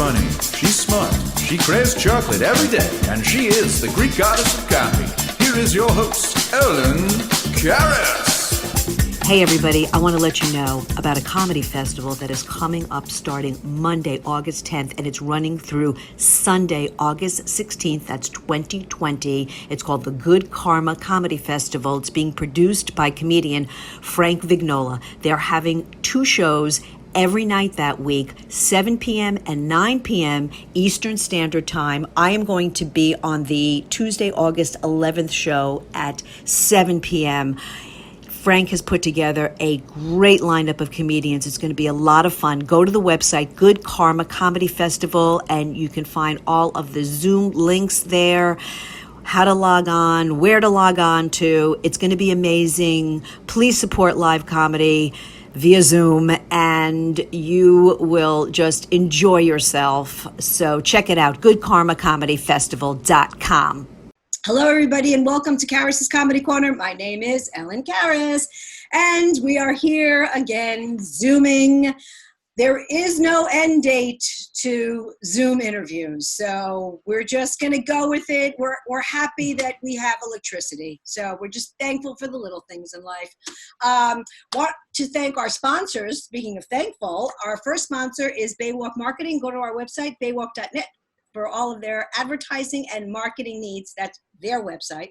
funny, she's smart, she craves chocolate every day, and she is the Greek goddess of comedy. Here is your host, Ellen Karas. Hey everybody, I want to let you know about a comedy festival that is coming up starting Monday, August 10th, and it's running through Sunday, August 16th, that's 2020. It's called the Good Karma Comedy Festival. It's being produced by comedian Frank Vignola. They're having 2 shows every night that week, 7 p.m. and 9 p.m. Eastern Standard Time. I am going to be on the Tuesday, August 11th show at 7 p.m. Frank has put together a great lineup of comedians. It's going to be a lot of fun. Go to the website, Good Karma Comedy Festival, and you can find all of the Zoom links there, how to log on, where to log on to. It's going to be amazing. Please support live comedy via Zoom, and you will just enjoy yourself. So check it out, goodkarmacomedyfestival.com. Hello, everybody, and welcome to Karas' Comedy Corner. My name is Ellen Karas, and we are here again, Zooming. There is no end date to Zoom interviews, so we're just going to go with it. We're happy that we have electricity, so we're just thankful for the little things in life. Want to thank our sponsors. Speaking of thankful, our first sponsor is Baywalk Marketing. Go to our website, baywalk.net. for all of their advertising and marketing needs. That's their website.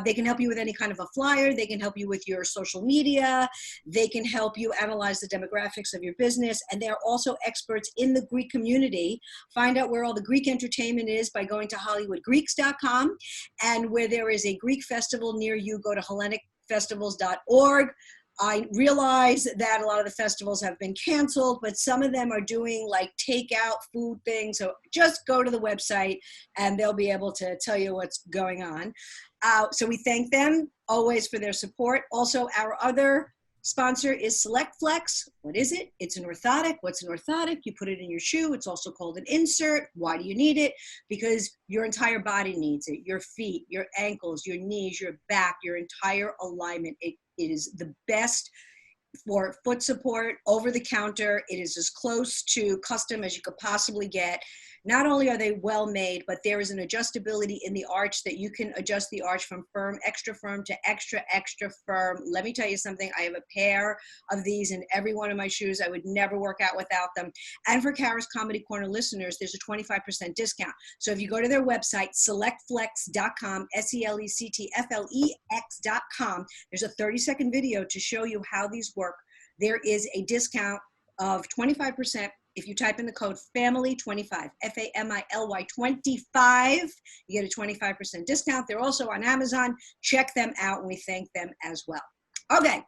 They can help you with any kind of a flyer. They can help you with your social media. They can help you analyze the demographics of your business. And they're also experts in the Greek community. Find out where all the Greek entertainment is by going to HollywoodGreeks.com. And where there is a Greek festival near you, go to HellenicFestivals.org. I realize that a lot of the festivals have been canceled, but some of them are doing like takeout food things. So just go to the website and they'll be able to tell you what's going on. So we thank them always for their support. Also, our other sponsor is Select Flex. What is it? It's an orthotic. What's an orthotic? You put it in your shoe. It's also called an insert. Why do you need it? Because your entire body needs it. Your feet, your ankles, your knees, your back, your entire alignment. It is the best for foot support, over the counter. It is as close to custom as you could possibly get. Not only are they well made, but there is an adjustability in the arch that you can adjust the arch from firm, extra firm to extra, extra firm. Let me tell you something. I have a pair of these in every one of my shoes. I would never work out without them. And for Karas Comedy Corner listeners, there's a 25% discount. So if you go to their website, selectflex.com, SELECTFLEX.com, there's a 30-second video to show you how these work. There is a discount of 25%. If you type in the code FAMILY25, FAMILY 25, you get a 25% discount. They're also on Amazon. Check them out, and we thank them as well. Okay,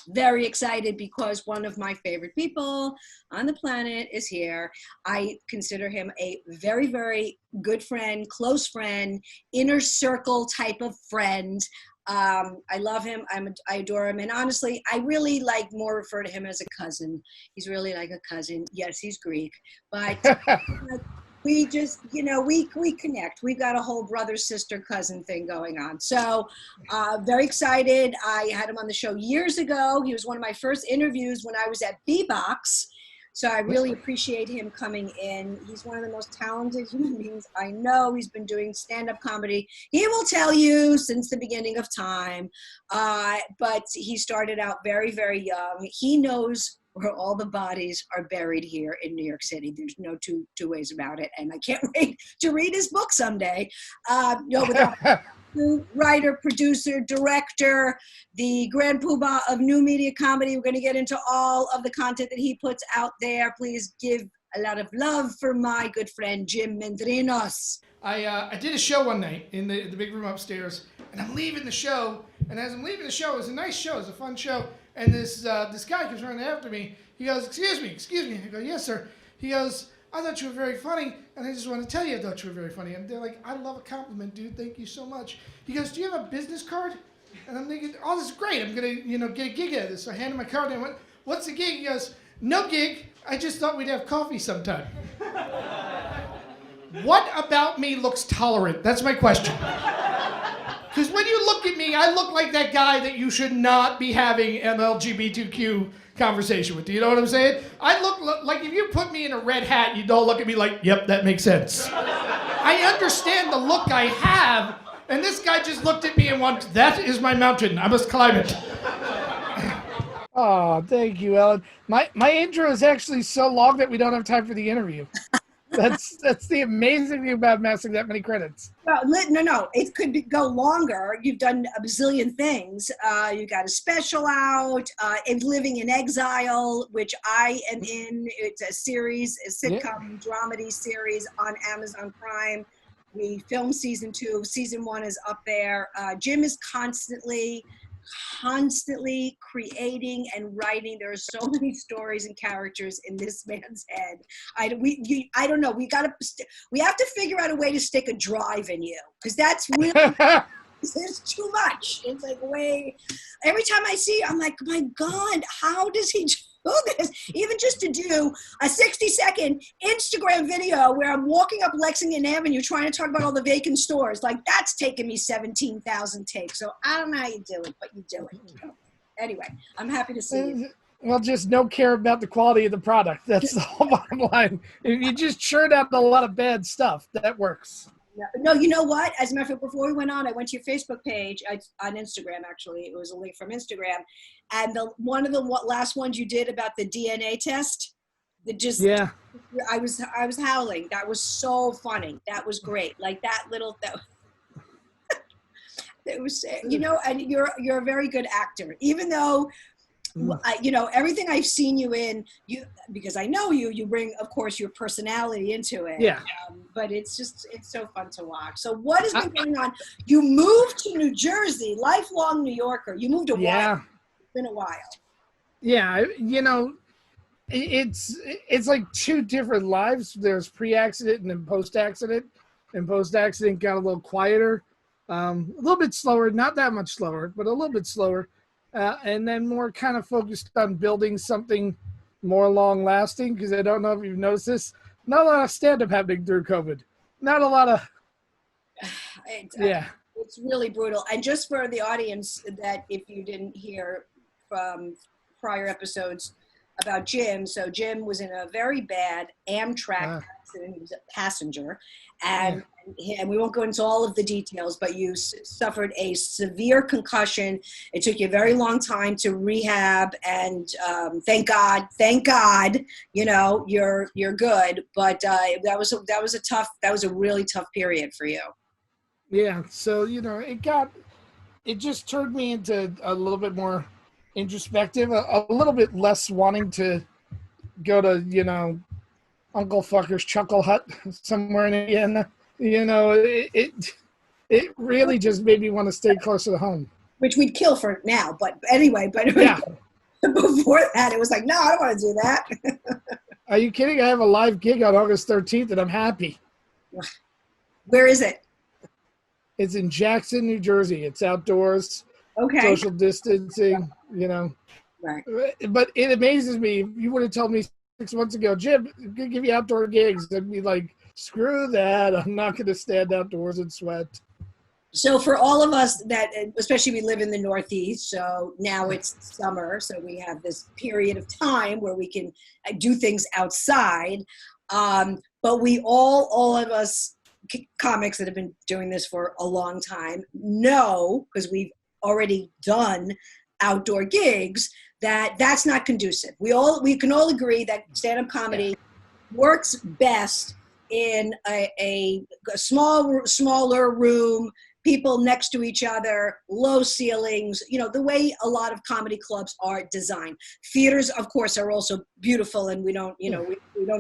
very excited because one of my favorite people on the planet is here. I consider him a very, very good friend, close friend, inner circle type of friend. I love him. I adore him. And honestly, I really more refer to him as a cousin. He's really like a cousin. Yes, he's Greek, but we just, we connect. We've got a whole brother, sister, cousin thing going on. So very excited. I had him on the show years ago. He was one of my first interviews when I was at B-Box. So I really appreciate him coming in. He's one of the most talented human beings I know. He's been doing stand-up comedy. He will tell you since the beginning of time, but he started out very, very young. He knows where all the bodies are buried here in New York City. There's no two ways about it. And I can't wait to read his book someday. Writer, producer, director, the grand poobah of new media comedy. We're going to get into all of the content that he puts out there. Please give a lot of love for my good friend, Jim Mendrinos. I did a show one night in the big room upstairs, and I'm leaving the show. And as I'm leaving the show, it was a nice show. It was a fun show. And this guy comes running after me. He goes, excuse me. I go, yes, sir. He goes, I thought you were very funny, and I just want to tell you I thought you were very funny. And they're like, I love a compliment, dude. Thank you so much. He goes, do you have a business card? And I'm thinking, oh, this is great. I'm going to, get a gig out of this. So I handed him my card, and I went, what's the gig? He goes, no gig. I just thought we'd have coffee sometime. What about me looks tolerant? That's my question. Because when you look at me, I look like that guy that you should not be having an LGBTQ conversation with you. You know what I'm saying? I look like if you put me in a red hat, you don't look at me like, yep, that makes sense. I understand the look I have, and this guy just looked at me and went, that is my mountain. I must climb it. Oh, thank you, Ellen. My intro is actually so long that we don't have time for the interview. That's the amazing thing about amassing that many credits. Well, no. It could go longer. You've done a bazillion things. You got a special out, in Living in Exile, which I am in. It's a series, a sitcom dramedy series on Amazon Prime. We filmed season 2. Season 1 is up there. Jim is constantly creating and writing. There are so many stories and characters in this man's head. I don't know. We have to figure out a way to stick a drive in you, because that's really there's too much. It's like every time I see it, I'm like, my God, how does he do this? Even just to do a 60-second Instagram video where I'm walking up Lexington Avenue trying to talk about all the vacant stores, like that's taken me 17,000 takes. So I don't know how you do it, but you do it. So, anyway, I'm happy to see you. Well, just don't care about the quality of the product. That's the whole bottom line. If you just churn out a lot of bad stuff, that works. No, you know what? As a matter of fact, before we went on, I went to your Facebook page on Instagram. Actually, it was a link from Instagram, and one of the last ones you did about the DNA test. I was howling. That was so funny. That was great. Like that. It was, and you're a very good actor, even though. Everything I've seen you in, because I know you bring, of course, your personality into it. Yeah. But it's so fun to watch. So what has been going on? You moved to New Jersey, lifelong New Yorker. You moved a while. Yeah. It's been a while. Yeah, it's like two different lives. There's pre-accident and then post-accident. And post-accident got a little quieter, a little bit slower, not that much slower, but a little bit slower. And then more kind of focused on building something more long-lasting, because I don't know if you've noticed this. Not a lot of stand-up happening through COVID. Not a lot of... It's really brutal. And just for the audience, that if you didn't hear from prior episodes about Jim, so Jim was in a very bad Amtrak accident. He was a passenger. And we won't go into all of the details, but you suffered a severe concussion. It took you a very long time to rehab, and thank God, you're good. But that was a really tough period for you. Yeah, so it just turned me into a little bit more introspective, a little bit less wanting to go to Uncle Fucker's Chuckle Hut somewhere in Indiana. It really just made me want to stay closer to home. Which we'd kill for now, but anyway. Yeah. Before that, it was like, no, I don't want to do that. Are you kidding? I have a live gig on August 13th, and I'm happy. Where is it? It's in Jackson, New Jersey. It's outdoors. Okay. Social distancing, Right. But it amazes me. If you would have told me 6 months ago, Jim, I'm going to give you outdoor gigs, I'd be like, screw that. I'm not going to stand outdoors and sweat. So for all of us that, especially we live in the Northeast, so now it's summer, so we have this period of time where we can do things outside. But we all of us comics that have been doing this for a long time know, because we've already done outdoor gigs, that's not conducive. We can all agree that stand-up comedy works best in a smaller room, people next to each other, low ceilings, the way a lot of comedy clubs are designed. Theaters, of course, are also beautiful, and we don't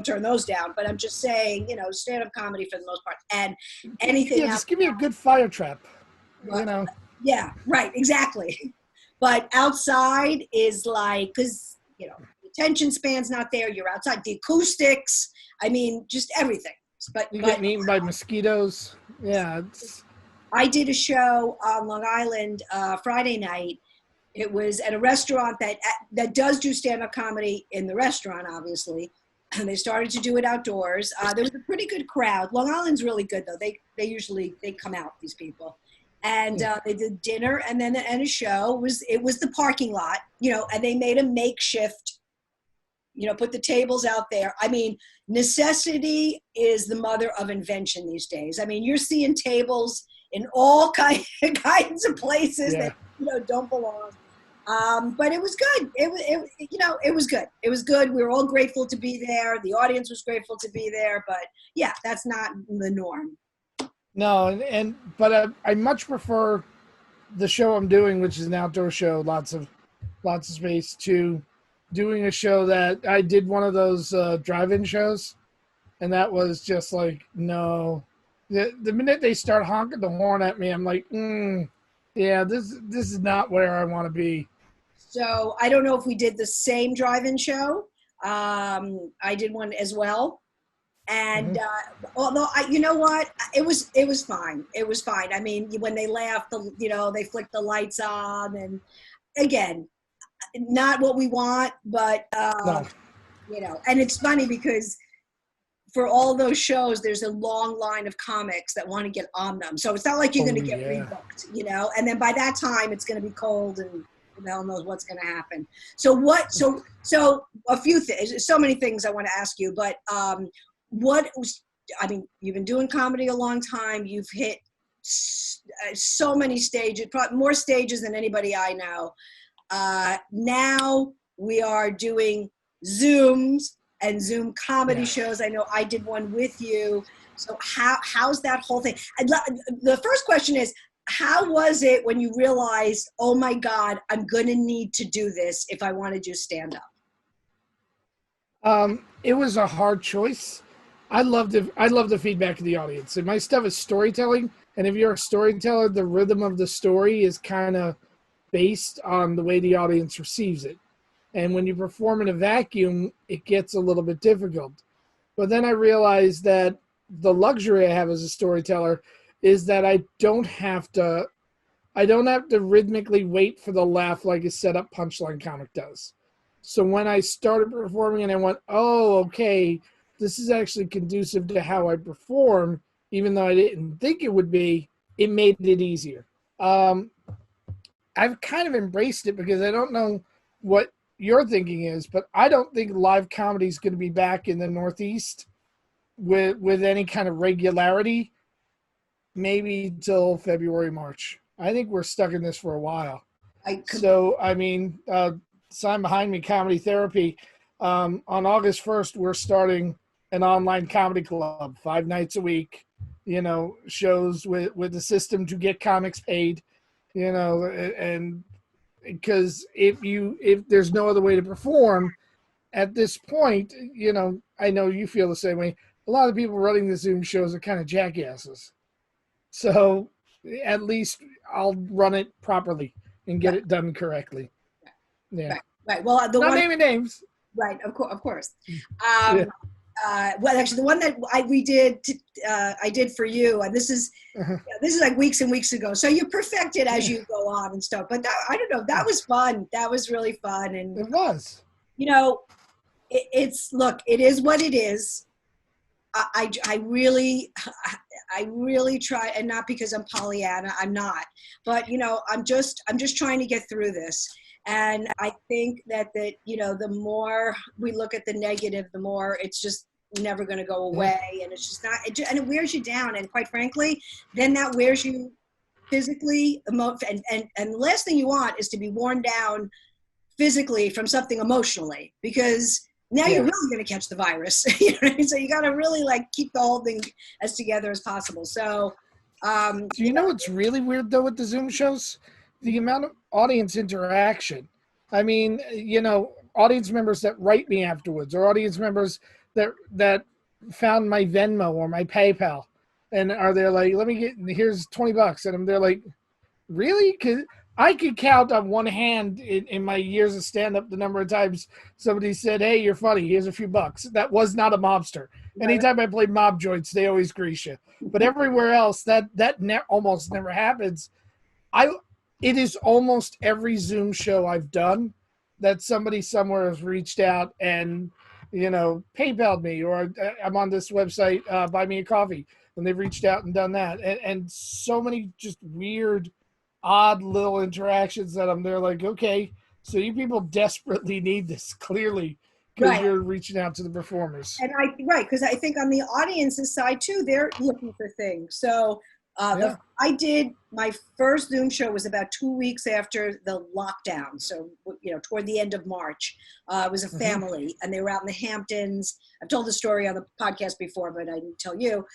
turn those down. But I'm just saying, stand-up comedy for the most part, and anything else. Just give me a good fire trap, Yeah, right, exactly. But outside is like, because, the attention span's not there. You're outside. The acoustics, just everything. But you get eaten by mosquitoes. Yeah. I did a show on Long Island Friday night. It was at a restaurant that does do stand-up comedy in the restaurant, obviously. And they started to do it outdoors. There was a pretty good crowd. Long Island's really good, though. They usually come out, these people. And they did dinner and a show. It was the parking lot, and they made a makeshift put the tables out there. I mean, necessity is the mother of invention these days. I mean, you're seeing tables in all kinds of places that don't belong. But it was good. It was good. It was good. We were all grateful to be there. The audience was grateful to be there. But yeah, that's not the norm. No, but I much prefer the show I'm doing, which is an outdoor show, lots of space, to doing a show that I did one of those drive-in shows, and that was just like, no. The minute they start honking the horn at me, I'm like, yeah, this is not where I want to be. So I don't know if we did the same drive-in show. I did one as well. And although you know what, it was fine. It was fine. I mean, when they laughed, they flicked the lights on, and again, not what we want, but No. And it's funny because for all those shows, there's a long line of comics that want to get on them. So it's not like you're going to get rebooked, and then by that time it's going to be cold and who the hell knows what's going to happen. So a few things, so many things I want to ask you, but you've been doing comedy a long time. You've hit so many stages, probably more stages than anybody I know. Now we are doing Zooms and Zoom comedy shows. I know I did one with you. So how's that whole thing? The first question is, how was it when you realized, oh my God, I'm going to need to do this if I want to do stand-up? It was a hard choice. I love the feedback of the audience. And my stuff is storytelling. And if you're a storyteller, the rhythm of the story is kind of based on the way the audience receives it. And when you perform in a vacuum, it gets a little bit difficult. But then I realized that the luxury I have as a storyteller is that I don't have to rhythmically wait for the laugh like a setup punchline comic does. So when I started performing and I went, oh, okay, this is actually conducive to how I perform, even though I didn't think it would be, it made it easier. I've kind of embraced it because I don't know what your thinking is, but I don't think live comedy is going to be back in the Northeast with any kind of regularity, maybe till February, March. I think we're stuck in this for a while. Sign behind me, Comedy Therapy. On August 1st, we're starting an online comedy club, 5 nights a week, shows with the system to get comics paid, and because if there's no other way to perform at this point, I know you feel the same way. A lot of people running the Zoom shows are kind of jackasses. So at least I'll run it properly and get it done correctly. Yeah. Right. Well, not naming names. Right. Of course. Well, actually, the one that I did for you, and this is like weeks and weeks ago. So you perfect it as you go on and stuff. But I don't know. That was fun. That was really fun. And it was. It is what it is. I really try, and not because I'm Pollyanna, I'm not. But I'm just trying to get through this. And I think that the more we look at the negative, the more it's just never going to go away. And it's just not, and it wears you down. And quite frankly, then that wears you physically, and the last thing you want is to be worn down physically from something emotionally, because now you're really going to catch the virus. So you got to really keep the whole thing as together as possible. So, do you know what's really weird though with the Zoom shows? The amount of audience interaction. I mean, audience members that write me afterwards, or audience members that found my Venmo or my PayPal, and are they like, here's $20, and they're like, really? Because I could count on one hand in my years of stand-up the number of times somebody said, hey, you're funny, here's a few bucks. That was not a mobster. Anytime I play mob joints, they always grease you. But everywhere else, that almost never happens. It is almost every Zoom show I've done that somebody somewhere has reached out and, PayPal'd me, or I'm on this website, Buy Me a Coffee, and they've reached out and done that. And so many just weird, odd little interactions that I'm there like, okay, so you people desperately need this, clearly, because Right. you're reaching out to the performers. And because I think on the audience's side too, they're looking for things. So Yeah. I did my first Zoom show was about 2 weeks after the lockdown. So, toward the end of March. It was a family, and they were out in the Hamptons. I've told the story on the podcast before, but I didn't tell you.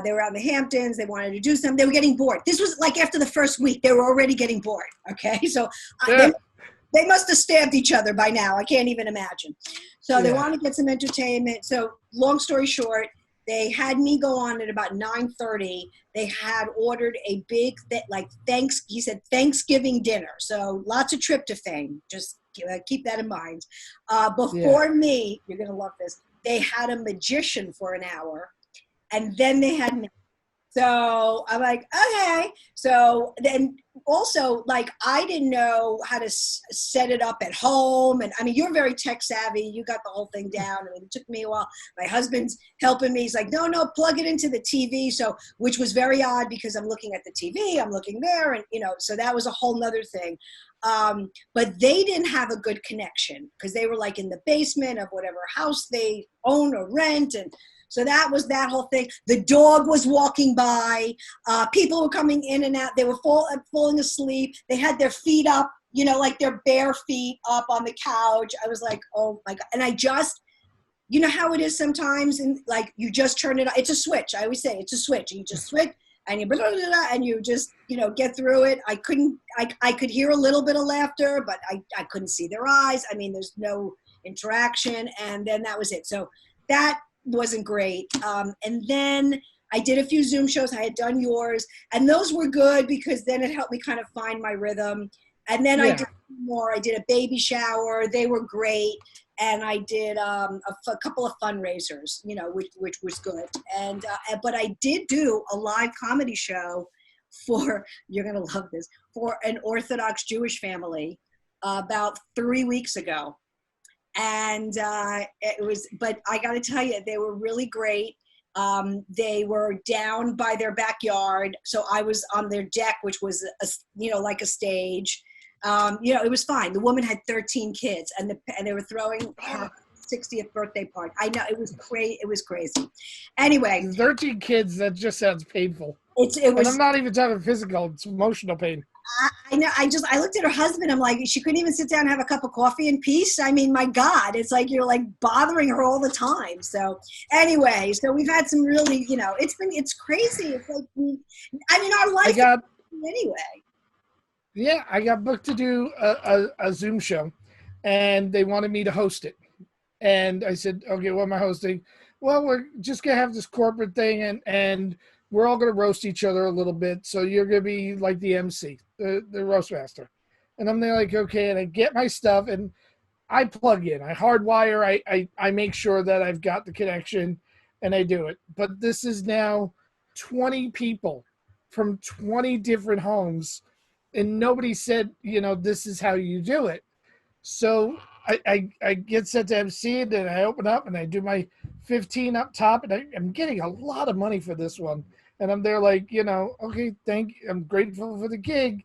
They were out in the Hamptons. They wanted to do something. They were getting bored. This was like after the first week. They were already getting bored. Okay, so they must have stabbed each other by now. I can't even imagine. So they wanted to get some entertainment. So long story short, they had me go on at about 9:30. They had ordered a big, he said Thanksgiving dinner. So lots of tryptophan. Just keep that in mind. Before me, you're going to love this, they had a magician for an hour. And then they had me. So I'm like, okay. So then also, I didn't know how to set it up at home. And I mean, you're very tech savvy. You got the whole thing down. I mean, it took me a while. My husband's helping me. He's like, no, plug it into the TV. So, which was very odd because I'm looking at the TV, I'm looking there. And, so that was a whole nother thing. But they didn't have a good connection because they were in the basement of whatever house they own or rent. And so that was that whole thing. The dog was walking by. People were coming in and out. They were falling asleep. They had their feet up, their bare feet up on the couch. I was like, oh my God. And I just, how it is sometimes, and you just turn it on. It's a switch. I always say it's a switch. And you just switch and you blah, blah, blah, and you just, get through it. I could hear a little bit of laughter, but I couldn't see their eyes. I mean, there's no interaction. And then that was it. So that wasn't great. And then I did a few Zoom shows. I had done yours, and those were good because then it helped me kind of find my rhythm. And then I did more. I did a baby shower. They were great. And I did a couple of fundraisers, which was good. And but I did do a live comedy show for, you're going to love this, for an Orthodox Jewish family about 3 weeks ago. And but I got to tell you, they were really great. They were down by their backyard. So I was on their deck, which was, like a stage. It was fine. The woman had 13 kids and they were throwing her 60th birthday party. I know, it was crazy. It was crazy. Anyway. 13 kids, that just sounds painful. It was, and I'm not even talking physical, it's emotional pain. I know. I looked at her husband. I'm like, she couldn't even sit down and have a cup of coffee in peace. I mean, my God, it's like you're bothering her all the time. So anyway, so we've had some really, it's crazy. It's our life anyway. Yeah, I got booked to do a Zoom show, and they wanted me to host it. And I said, okay, what am I hosting? Well, we're just going to have this corporate thing, and we're all going to roast each other a little bit. So you're going to be like the MC, the roast master. And I'm there like, okay, and I get my stuff, and I plug in. I hardwire. I make sure that I've got the connection, and I do it. But this is now 20 people from 20 different homes, and nobody said, this is how you do it. So I get set to MC it, and I open up, and I do my 15 up top, and I'm getting a lot of money for this one. And I'm there like, okay, thank you. I'm grateful for the gig.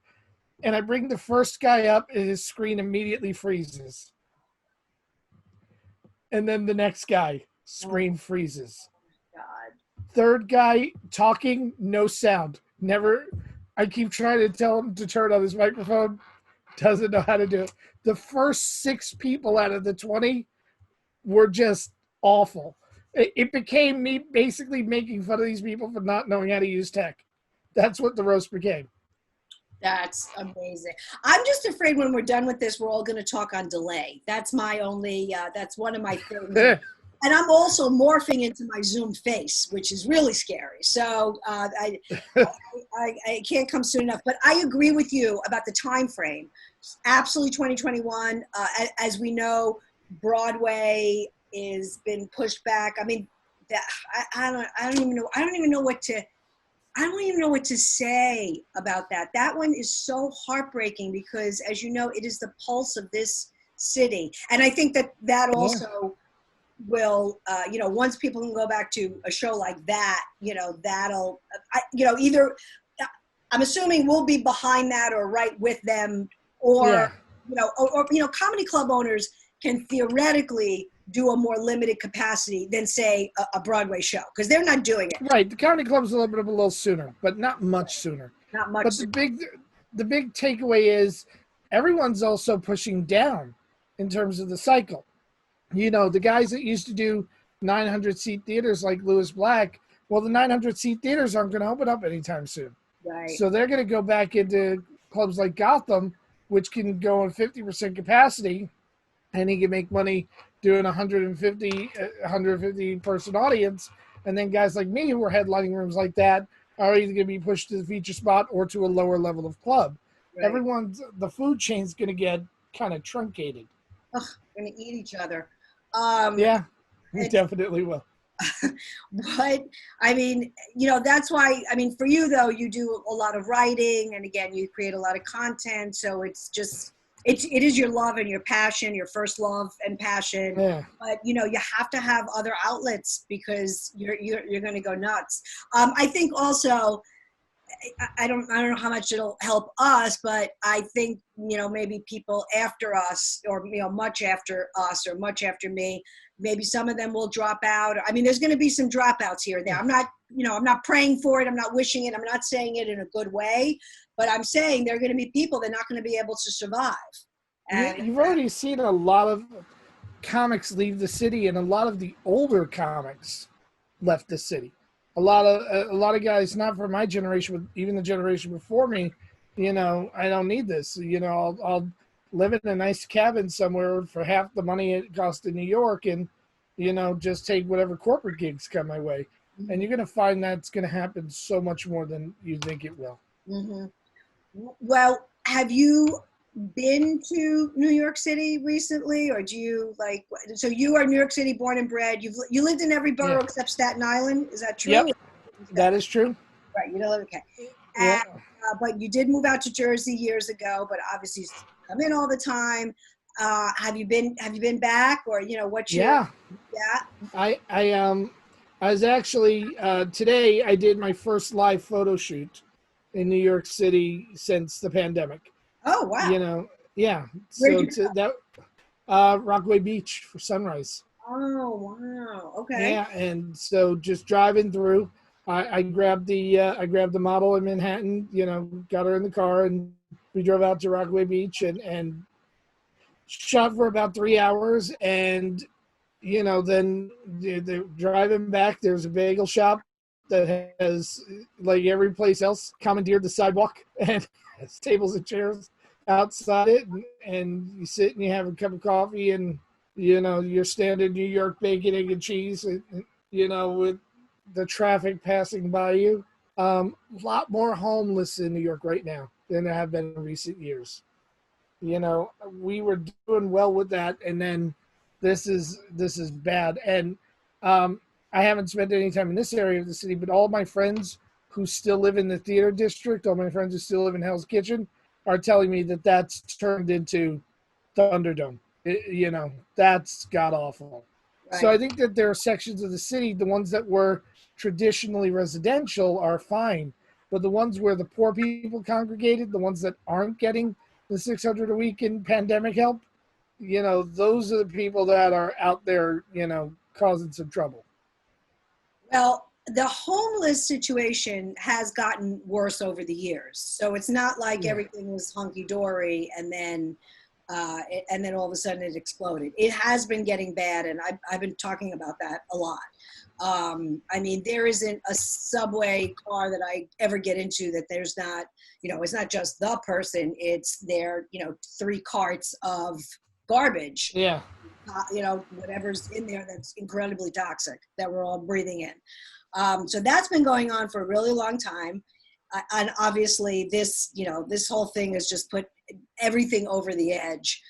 And I bring the first guy up, and his screen immediately freezes. And then the next guy, screen freezes. God. Third guy talking, no sound. Never. I keep trying to tell him to turn on his microphone. Doesn't know how to do it. The first 6 people out of the 20 were just awful. It became me basically making fun of these people for not knowing how to use tech. That's what the roast became. That's amazing. I'm just afraid when we're done with this, we're all going to talk on delay. That's my only, that's one of my things. And I'm also morphing into my Zoom face, which is really scary. So I can't come soon enough. But I agree with you about the time frame. Absolutely 2021. As we know, Broadway is been pushed back. I mean, I don't even know what to say about that. That one is so heartbreaking because, as you know, it is the pulse of this city. And I think that also will, once people can go back to a show like that, that'll, either, I'm assuming we'll be behind that or right with them, or, or comedy club owners can theoretically do a more limited capacity than, say, a Broadway show, because they're not doing it. Right. The comedy club's a little sooner, but not much sooner. Not much. But the big takeaway is everyone's also pushing down in terms of the cycle. You know, the guys that used to do 900 seat theaters like Lewis Black, well, the 900 seat theaters aren't going to open up anytime soon. Right. So they're going to go back into clubs like Gotham, which can go on 50% capacity, and he can make money doing 150 person audience. And then guys like me who are headlining rooms like that are either going to be pushed to the feature spot or to a lower level of club. Right. The food chain's going to get kind of truncated. Ugh, going to eat each other. Yeah, we definitely will. But I mean, you know, that's why, I mean, for you though, you do a lot of writing, and again, you create a lot of content. So it's just, it is your love and your passion, your first love and passion. Yeah. But you know, you have to have other outlets because you're going to go nuts. I think also, I don't know how much it'll help us, but I think, you know, maybe people after us, or, you know, much after us or much after me, maybe some of them will drop out. I mean, there's going to be some dropouts here and there. I'm not, you know, I'm not praying for it. I'm not wishing it. I'm not saying it in a good way, but I'm saying there are going to be people that are not going to be able to survive. And You've already seen a lot of comics leave the city, and a lot of the older comics left the city. A lot of guys, not from my generation, but even the generation before me, you know, I don't need this. You know, I'll live in a nice cabin somewhere for half the money it costs in New York, and, you know, just take whatever corporate gigs come my way. Mm-hmm. And you're going to find that's going to happen so much more than you think it will. Mm-hmm. Well, have you been to New York City recently, or do you like, so you are New York City born and bred, you lived in every borough except Staten Island, is that true? Yep, that is true. Right, you don't live, okay. And, but you did move out to Jersey years ago, but obviously you come in all the time. Have you been back, or, you know, what's your I was actually today I did my first live photo shoot in New York City since the pandemic. Oh, wow. You know, yeah. Where'd So that Rockaway Beach for sunrise. Oh, wow. Okay. Yeah, and so just driving through, I grabbed the model in Manhattan. You know, got her in the car, and we drove out to Rockaway Beach and shot for about 3 hours. And you know, then the driving back, there's a bagel shop that has, like every place else, commandeered the sidewalk and has tables and chairs outside it, and you sit and you have a cup of coffee and, you know, your standard New York bacon, egg, and cheese, you know, with the traffic passing by you. A lot more homeless in New York right now than there have been in recent years. You know, we were doing well with that, and then this is bad. And I haven't spent any time in this area of the city, but all my friends who still live in the theater district, all my friends who still live in Hell's Kitchen, are telling me that that's turned into Thunderdome. You know, that's god awful. Right. So I think that there are sections of the city, the ones that were traditionally residential are fine, but the ones where the poor people congregated, the ones that aren't getting the $600 a week in pandemic help, you know, those are the people that are out there, you know, causing some trouble. Well, the homeless situation has gotten worse over the years. So it's not like everything was hunky-dory and then all of a sudden it exploded. It has been getting bad, and I've been talking about that a lot. I mean, there isn't a subway car that I ever get into that there's not, you know, it's not just the person, it's their, you know, 3 carts of garbage. Yeah. You know, whatever's in there that's incredibly toxic that we're all breathing in. So that's been going on for a really long time. And obviously this, you know, this whole thing has just put everything over the edge.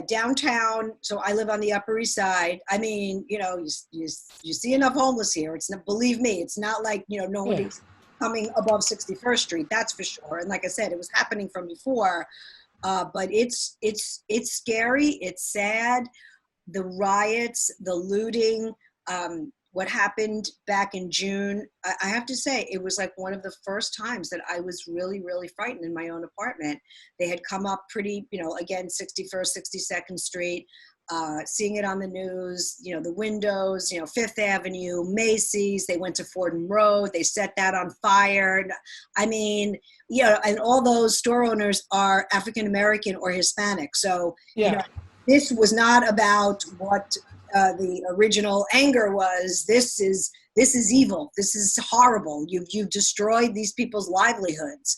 Downtown. So I live on the Upper East Side. I mean, you know, you see enough homeless here. It's not, believe me, it's not like, you know, nobody's coming above 61st Street. That's for sure. And like I said, it was happening from before. But it's scary. It's sad. The riots, the looting. what happened back in June, I have to say, it was like one of the first times that I was really, really frightened in my own apartment. They had come up pretty, again, 61st, 62nd Street, seeing it on the news, the windows, Fifth Avenue, Macy's, they went to Fordham Road, they set that on fire. I mean, and all those store owners are African-American or Hispanic. So, Yeah. this was not about what the original anger was. This is evil. This is horrible. You've destroyed these people's livelihoods.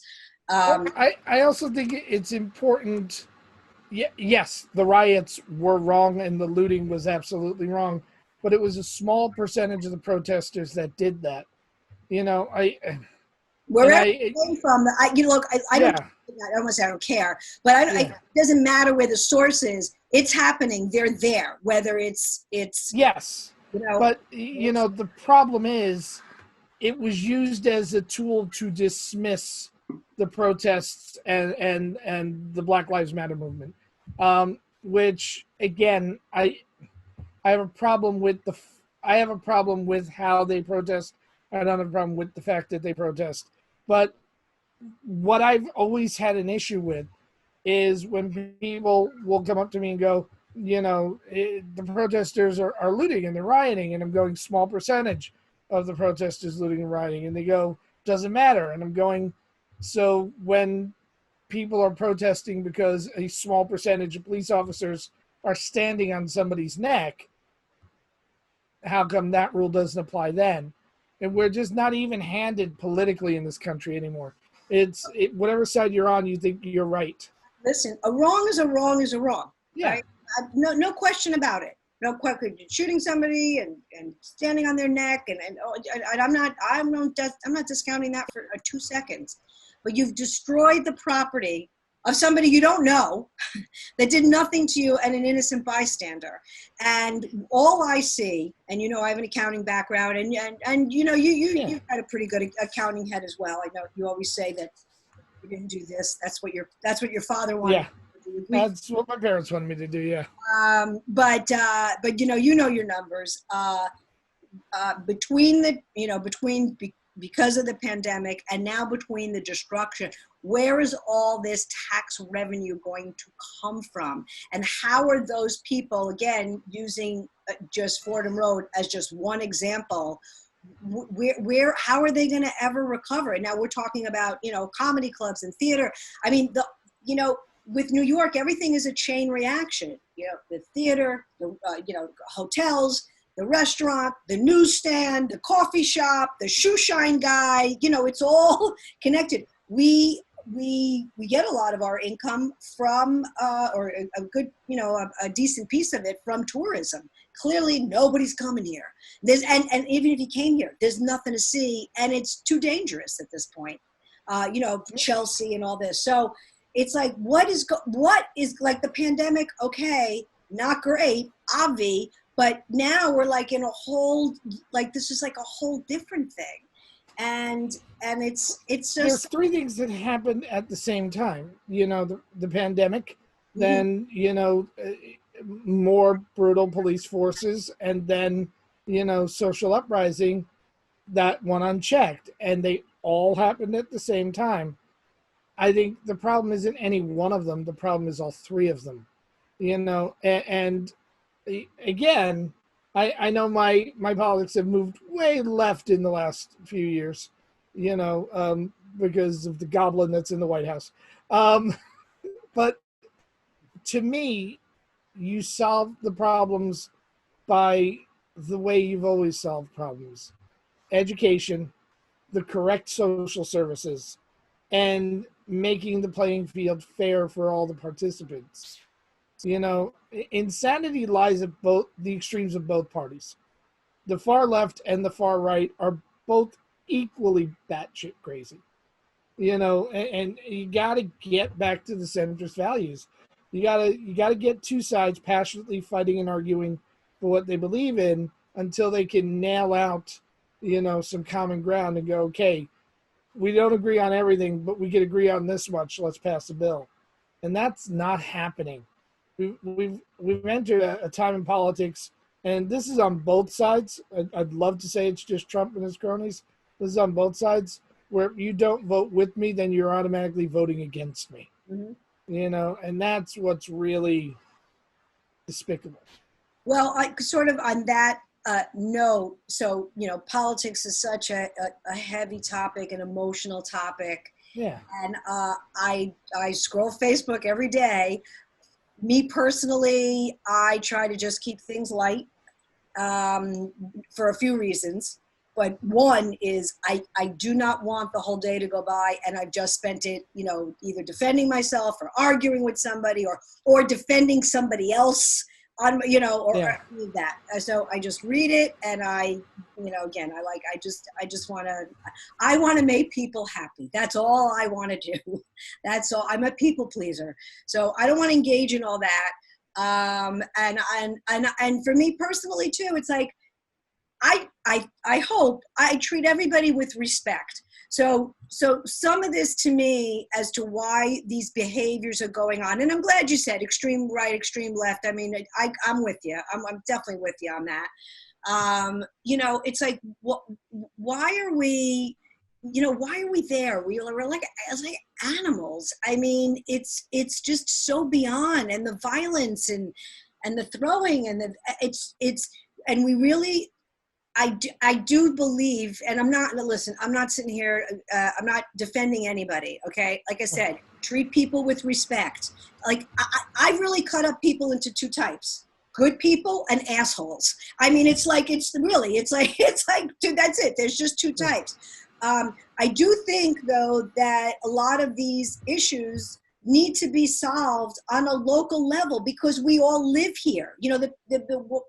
I also think it's important. Yes, the riots were wrong and the looting was absolutely wrong, but it was a small percentage of the protesters that did that. Wherever it came from, I don't. I don't want to say I don't care, but it doesn't matter where the source is. It's happening. They're there. Whether it's yes, but the problem is, it was used as a tool to dismiss the protests and the Black Lives Matter movement, which again I have a problem with I have a problem with how they protest. I don't have a problem with the fact that they protest. But what I've always had an issue with is when people will come up to me and go, the protesters are looting and they're rioting. And I'm going, small percentage of the protesters looting and rioting. And they go, doesn't matter. And I'm going, so when people are protesting because a small percentage of police officers are standing on somebody's neck, how come that rule doesn't apply then? And we're just not even handed politically in this country anymore. Whatever side you're on, you think you're right. Listen, a wrong is a wrong is a wrong. Yeah. Right? No question about it. No question. Shooting somebody and standing on their neck and I'm not discounting that for 2 seconds. But you've destroyed the property of somebody you don't know that did nothing to you and an innocent bystander. And all I see, and I have an accounting background, and you've got a pretty good accounting head as well. I know you always say that you didn't do this. That's what your father wanted. Yeah, that's what my parents wanted me to do. Yeah. But your numbers. Because of the pandemic and now between the destruction, where is all this tax revenue going to come from? And how are those people, again, using just Fordham Road as just one example, how are they going to ever recover? And now we're talking about, comedy clubs and theater. I mean, with New York, everything is a chain reaction. The theater, the hotels, the restaurant, the newsstand, the coffee shop, the shoe shine guy, it's all connected. We get a lot of our income from, or a good, a decent piece of it from tourism. Clearly nobody's coming here. And even if you came here, there's nothing to see and it's too dangerous at this point. Chelsea and all this. So it's like, what is like the pandemic? Okay, not great, obvi. But now we're like in a whole, this is like a whole different thing. And it's just. There's three things that happened at the same time. The pandemic, then, more brutal police forces, and then, social uprising that went unchecked. And they all happened at the same time. I think the problem isn't any one of them. The problem is all three of them, and again, I know my politics have moved way left in the last few years, because of the goblin that's in the White House. But to me, you solve the problems by the way you've always solved problems: education, the correct social services, and making the playing field fair for all the participants. Insanity lies at both the extremes of both parties. The far left and the far right are both equally batshit crazy. And you got to get back to the centrist values. You gotta get two sides passionately fighting and arguing for what they believe in until they can nail out, some common ground and go, okay, we don't agree on everything, but we can agree on this much. Let's pass a bill. And that's not happening. We've entered a time in politics and this is on both sides. I'd love to say it's just Trump and his cronies. This is on both sides. Where if you don't vote with me, then you're automatically voting against me. Mhm. And that's what's really despicable. Well, I sort of on that note, so, politics is such a heavy topic, an emotional topic. Yeah. And I scroll Facebook every day. Me personally, I try to just keep things light for a few reasons. But one is I do not want the whole day to go by and I've just spent it, either defending myself or arguing with somebody or defending somebody else on, or Yeah. any of that. So I just read it and I just want to make people happy. That's all I want to do. That's all. I'm a people pleaser. So I don't want to engage in all that. And for me personally too, it's like, I hope I treat everybody with respect. So some of this to me as to why these behaviors are going on, and I'm glad you said extreme right, extreme left. I mean, I'm with you. I'm definitely with you on that. It's like, why are we, why are we there? We're like animals. I mean, it's just so beyond, and the violence and the throwing and and we really, I do believe, and I'm not sitting here, I'm not defending anybody, okay? Like I said, treat people with respect. Like, I've really cut up people into two types: good people and assholes. I mean, it's like, dude, that's it. There's just two types. I do think, though, that a lot of these issues need to be solved on a local level because we all live here. The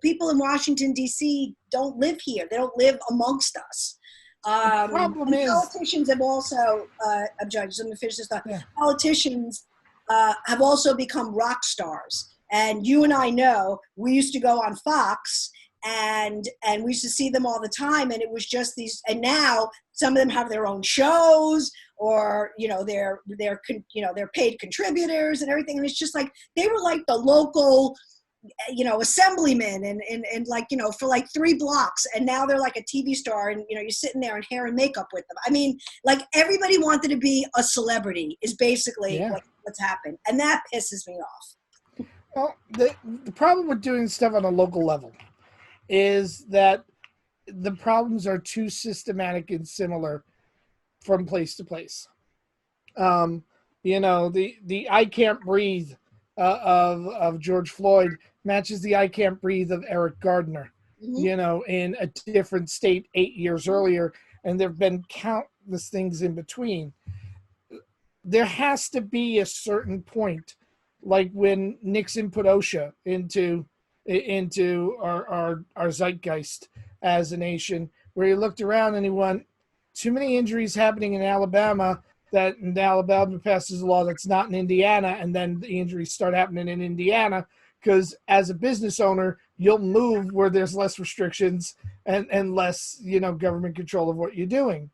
people in Washington, D.C. don't live here. They don't live amongst us. Problem is, politicians have also, I'm judged, let me finish this thought. Yeah. Politicians have also become rock stars. And you and I know, we used to go on Fox and we used to see them all the time, and it was just these, and now some of them have their own shows, or they're paid contributors and everything, and it's just like they were like the local assemblyman and like for like 3 blocks, and now they're like a TV star, and you're sitting there in hair and makeup with them. I mean, like, everybody wanted to be a celebrity is basically what's happened, and that pisses me off. Well, the problem with doing stuff on a local level is that the problems are too systematic and similar from place to place. The I can't breathe of George Floyd matches the I can't breathe of Eric Gardner, in a different state 8 years earlier. And there've been countless things in between. There has to be a certain point, like when Nixon put OSHA into our zeitgeist as a nation, where he looked around and he went, too many injuries happening in Alabama, that Alabama passes a law that's not in Indiana, and then the injuries start happening in Indiana, because as a business owner, you'll move where there's less restrictions and less, government control of what you're doing.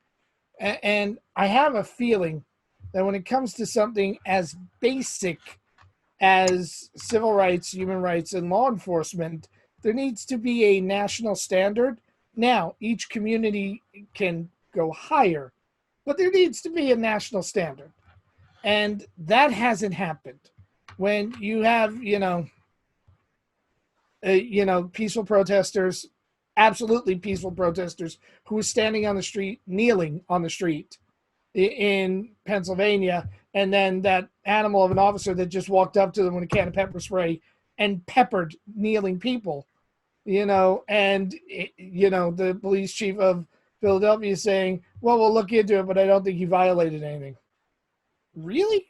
And I have a feeling that when it comes to something as basic as civil rights, human rights, and law enforcement, there needs to be a national standard. Now, each community can go higher, but there needs to be a national standard. And that hasn't happened. When you have, peaceful protesters, absolutely peaceful protesters, who were standing on the street, kneeling on the street in Pennsylvania, and then that animal of an officer that just walked up to them with a can of pepper spray and peppered kneeling people, and the police chief of Philadelphia saying, well, we'll look into it, but I don't think he violated anything. Really?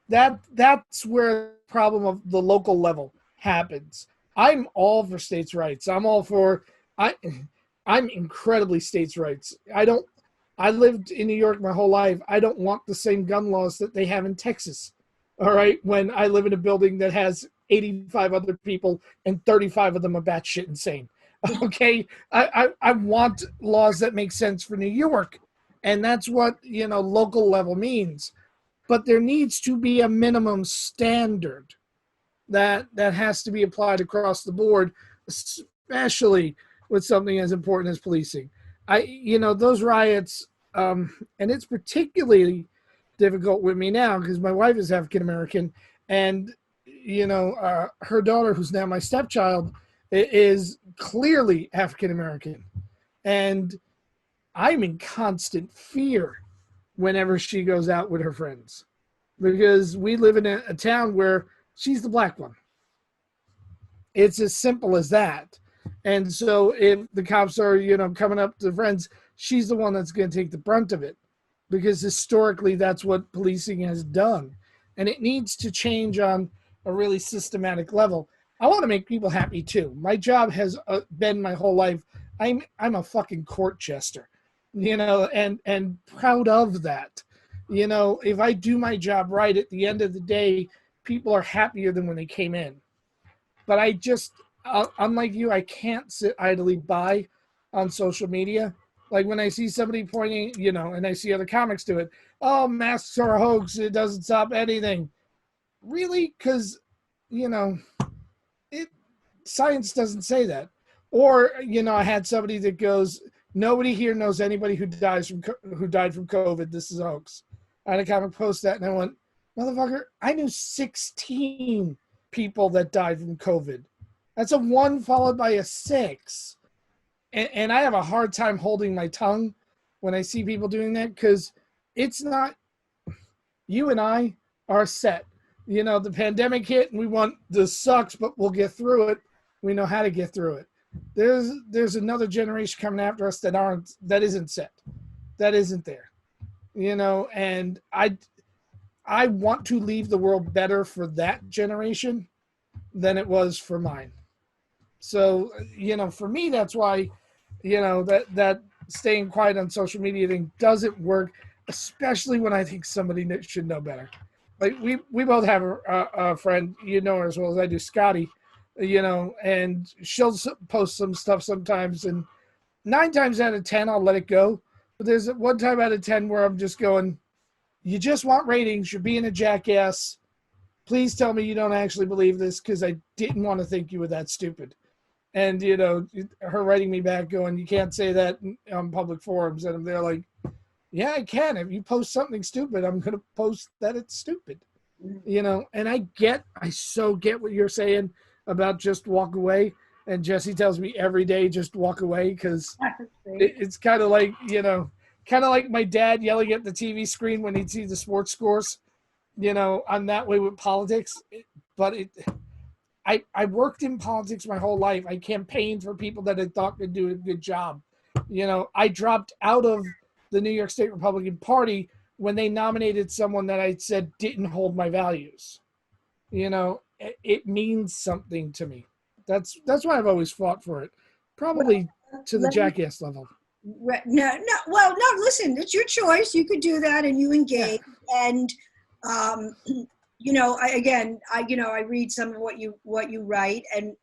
That's where the problem of the local level happens. I'm all for states' rights. I'm incredibly states' rights. I lived in New York my whole life. I don't want the same gun laws that they have in Texas. All right. When I live in a building that has 85 other people and 35 of them are batshit insane. Okay. I want laws that make sense for New York. And that's what, local level means. But there needs to be a minimum standard that has to be applied across the board, especially with something as important as policing. Those riots, and it's particularly difficult with me now because my wife is African American, and her daughter, who's now my stepchild, is clearly African American, and I'm in constant fear whenever she goes out with her friends because we live in a town where she's the black one. It's as simple as that. And so if the cops are, coming up to friends, she's the one that's going to take the brunt of it because historically that's what policing has done. And it needs to change on a really systematic level. I want to make people happy too. My job has been my whole life. I'm a fucking court jester, and proud of that. If I do my job right at the end of the day, people are happier than when they came in. But I just, unlike you, I can't sit idly by on social media. Like when I see somebody pointing, and I see other comics do it, oh, masks are a hoax, it doesn't stop anything. Really? Because, science doesn't say that. Or, I had somebody that goes, nobody here knows anybody who died from COVID. This is a hoax. I had a comic post that, and I went, motherfucker, I knew 16 people that died from COVID. That's a 1 followed by a 6. And I have a hard time holding my tongue when I see people doing that because it's not, you and I are set. The pandemic hit and we want, this sucks, but we'll get through it. We know how to get through it. There's another generation coming after us that isn't set. That isn't there. And I want to leave the world better for that generation than it was for mine. So, for me, that's why, that staying quiet on social media thing doesn't work, especially when I think somebody should know better. Like we both have a friend, her as well as I do, Scotty, and she'll post some stuff sometimes, and 9 times out of 10, I'll let it go. But there's 1 time out of 10 where I'm just going, you just want ratings. You're being a jackass. Please tell me you don't actually believe this because I didn't want to think you were that stupid. And, her writing me back going, you can't say that on public forums. And I'm there like, yeah, I can. If you post something stupid, I'm going to post that it's stupid. And I so get what you're saying about just walk away. And Jesse tells me every day, just walk away because it's kind of like, kind of like my dad yelling at the TV screen when he'd see the sports scores. I'm that way with politics. But I worked in politics my whole life. I campaigned for people that I thought could do a good job. I dropped out of the New York State Republican Party when they nominated someone that I said didn't hold my values. It means something to me. That's why I've always fought for it. Probably to the jackass level. No. Well, no. Listen, it's your choice. You could do that, and you engage. Yeah. And I read some of what you write, and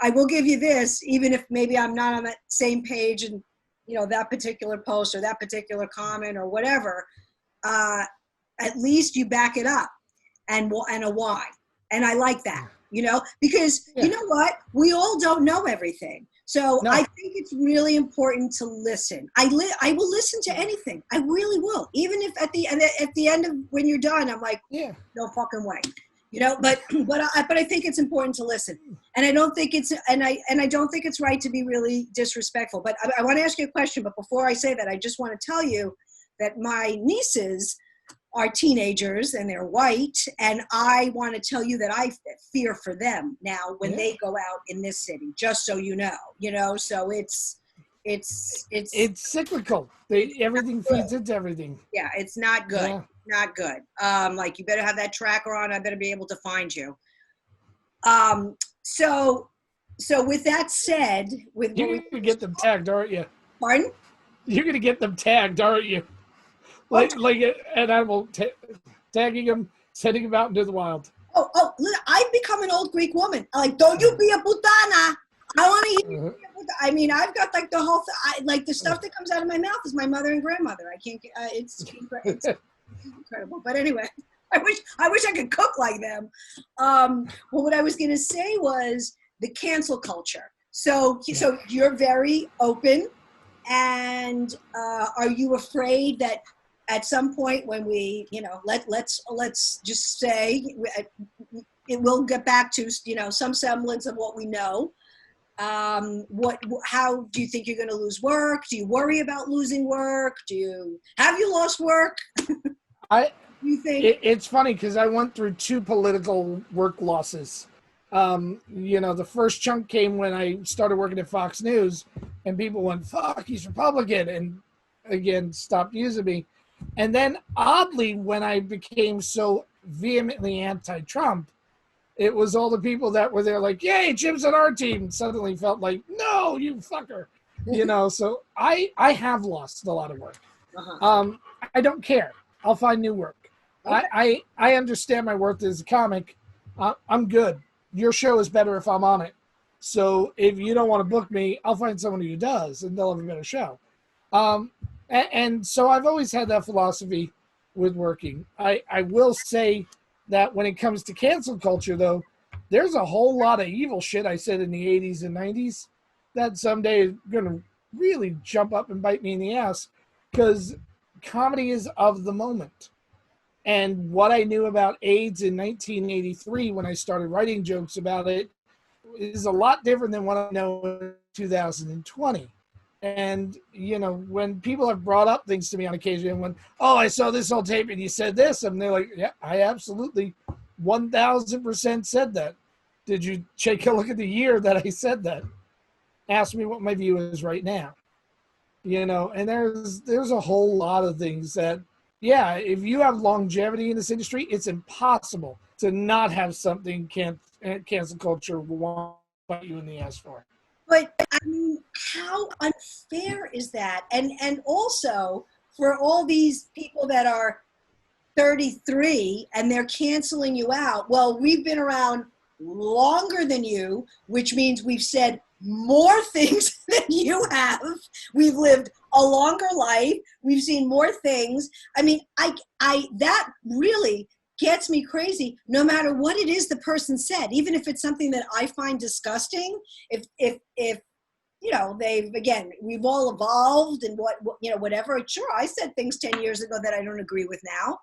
I will give you this, even if maybe I'm not on that same page, and that particular post or that particular comment or whatever. At least you back it up, and a why. And I like that, because you know what? We all don't know everything. So no. I think it's really important to listen. I will listen to anything. I really will. Even if at the end of when you're done, I'm like, no fucking way. But I think it's important to listen. And I don't think I don't think it's right to be really disrespectful. But I want to ask you a question. But before I say that, I just want to tell you that my nieces are teenagers and they're white, and I want to tell you that I fear for them now when they go out in this city, just so you know, so it's cyclical. Everything feeds into everything. Yeah, it's not good. Yeah. Not good. Like you better have that tracker on. I better be able to find you. So with that said, you're gonna get them tagged, aren't you? Pardon? You're gonna get them tagged, aren't you? Like an animal tagging them, sending them out into the wild. Oh! I've become an old Greek woman. Like, don't you be a putana. I want to hear. I mean, I've got like the whole. Like the stuff that comes out of my mouth is my mother and grandmother. I can't. It's incredible. But anyway, I wish I could cook like them. Well, what I was going to say was the cancel culture. So you're very open, and are you afraid that at some point when we, let's just say it will get back to, some semblance of what we know. How do you think you're going to lose work? Do you worry about losing work? Have you lost work? You think it's funny because I went through 2 political work losses. The first chunk came when I started working at Fox News, and people went, "Fuck, he's Republican," and again stopped using me. And then oddly, when I became so vehemently anti-Trump, it was all the people that were there like, "Yay, Jim's on our team," suddenly felt like, "No, you fucker." So I have lost a lot of work. I don't care. I'll find new work. Okay. I understand my worth as a comic. I'm good. Your show is better if I'm on it. So if you don't want to book me, I'll find someone who does, and they'll have a better show. And so I've always had that philosophy with working. I will say that when it comes to cancel culture, though, there's a whole lot of evil shit I said in the 80s and 90s that someday is going to really jump up and bite me in the ass, because comedy is of the moment. And what I knew about AIDS in 1983 when I started writing jokes about it is a lot different than what I know in 2020. And, when people have brought up things to me on occasion, when, "Oh, I saw this old tape and you said this," and they're like, "Yeah, I absolutely 1000% said that. Did you take a look at the year that I said that? Ask me what my view is right now." And there's a whole lot of things that, yeah, if you have longevity in this industry, it's impossible to not have something cancel culture will want to bite you in the ass for. But I mean, how unfair is that? And also for all these people that are 33 and they're canceling you out. Well, we've been around longer than you, which means we've said more things than you have. We've lived a longer life. We've seen more things. I mean, that really gets me crazy, no matter what it is the person said, even if it's something that I find disgusting. If we've all evolved and whatever. Sure, I said things 10 years ago that I don't agree with now.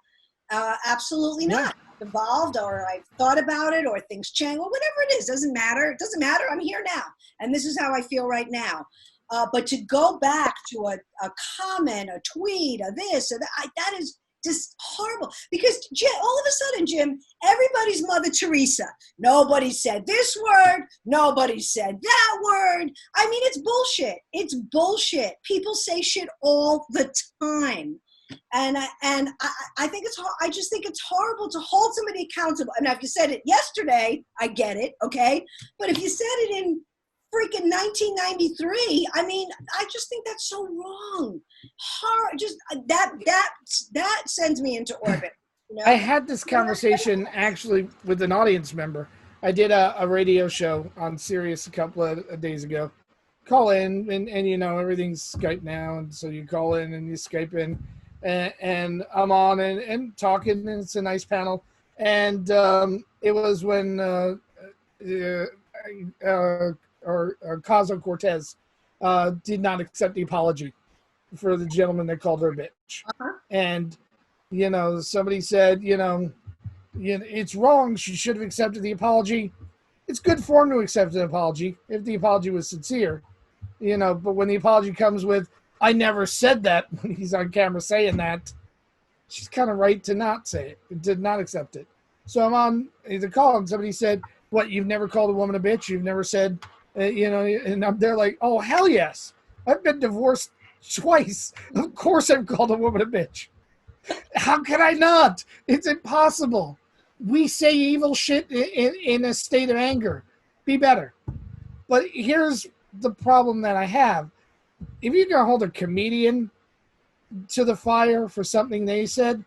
Absolutely not. I've evolved, or I've thought about it, or things change, or whatever it is. Doesn't matter. It doesn't matter. I'm here now, and this is how I feel right now. But to go back to a comment, a tweet, a this, or that is just horrible. Because all of a sudden, Jim, everybody's Mother Teresa. Nobody said this word. Nobody said that word. I mean, it's bullshit. It's bullshit. People say shit all the time. And I think I just think it's horrible to hold somebody accountable. And if you said it yesterday, I get it, okay? But if you said it in freaking 1993, I mean, I just think that's so wrong. That sends me into orbit. I had this conversation actually with an audience member. I did a radio show on Sirius a couple of days ago. Call in, and everything's Skype now, and so you call in and you Skype in. And I'm on and talking, and it's a nice panel. And it was when Ocasio-Cortez did not accept the apology for the gentleman that called her a bitch. Uh-huh. And, somebody said, it's wrong. She should have accepted the apology. It's good for him to accept an apology if the apology was sincere, but when the apology comes with, "I never said that," when he's on camera saying that, she's kind of right to not say it, did not accept it. So I'm on the call, and somebody said, "What, you've never called a woman a bitch? You've never said," and they're like, "Oh, hell yes. I've been divorced twice. Of course I've called a woman a bitch. How can I not? It's impossible. We say evil shit in a state of anger. Be better." But here's the problem that I have. If you're going to hold a comedian to the fire for something they said,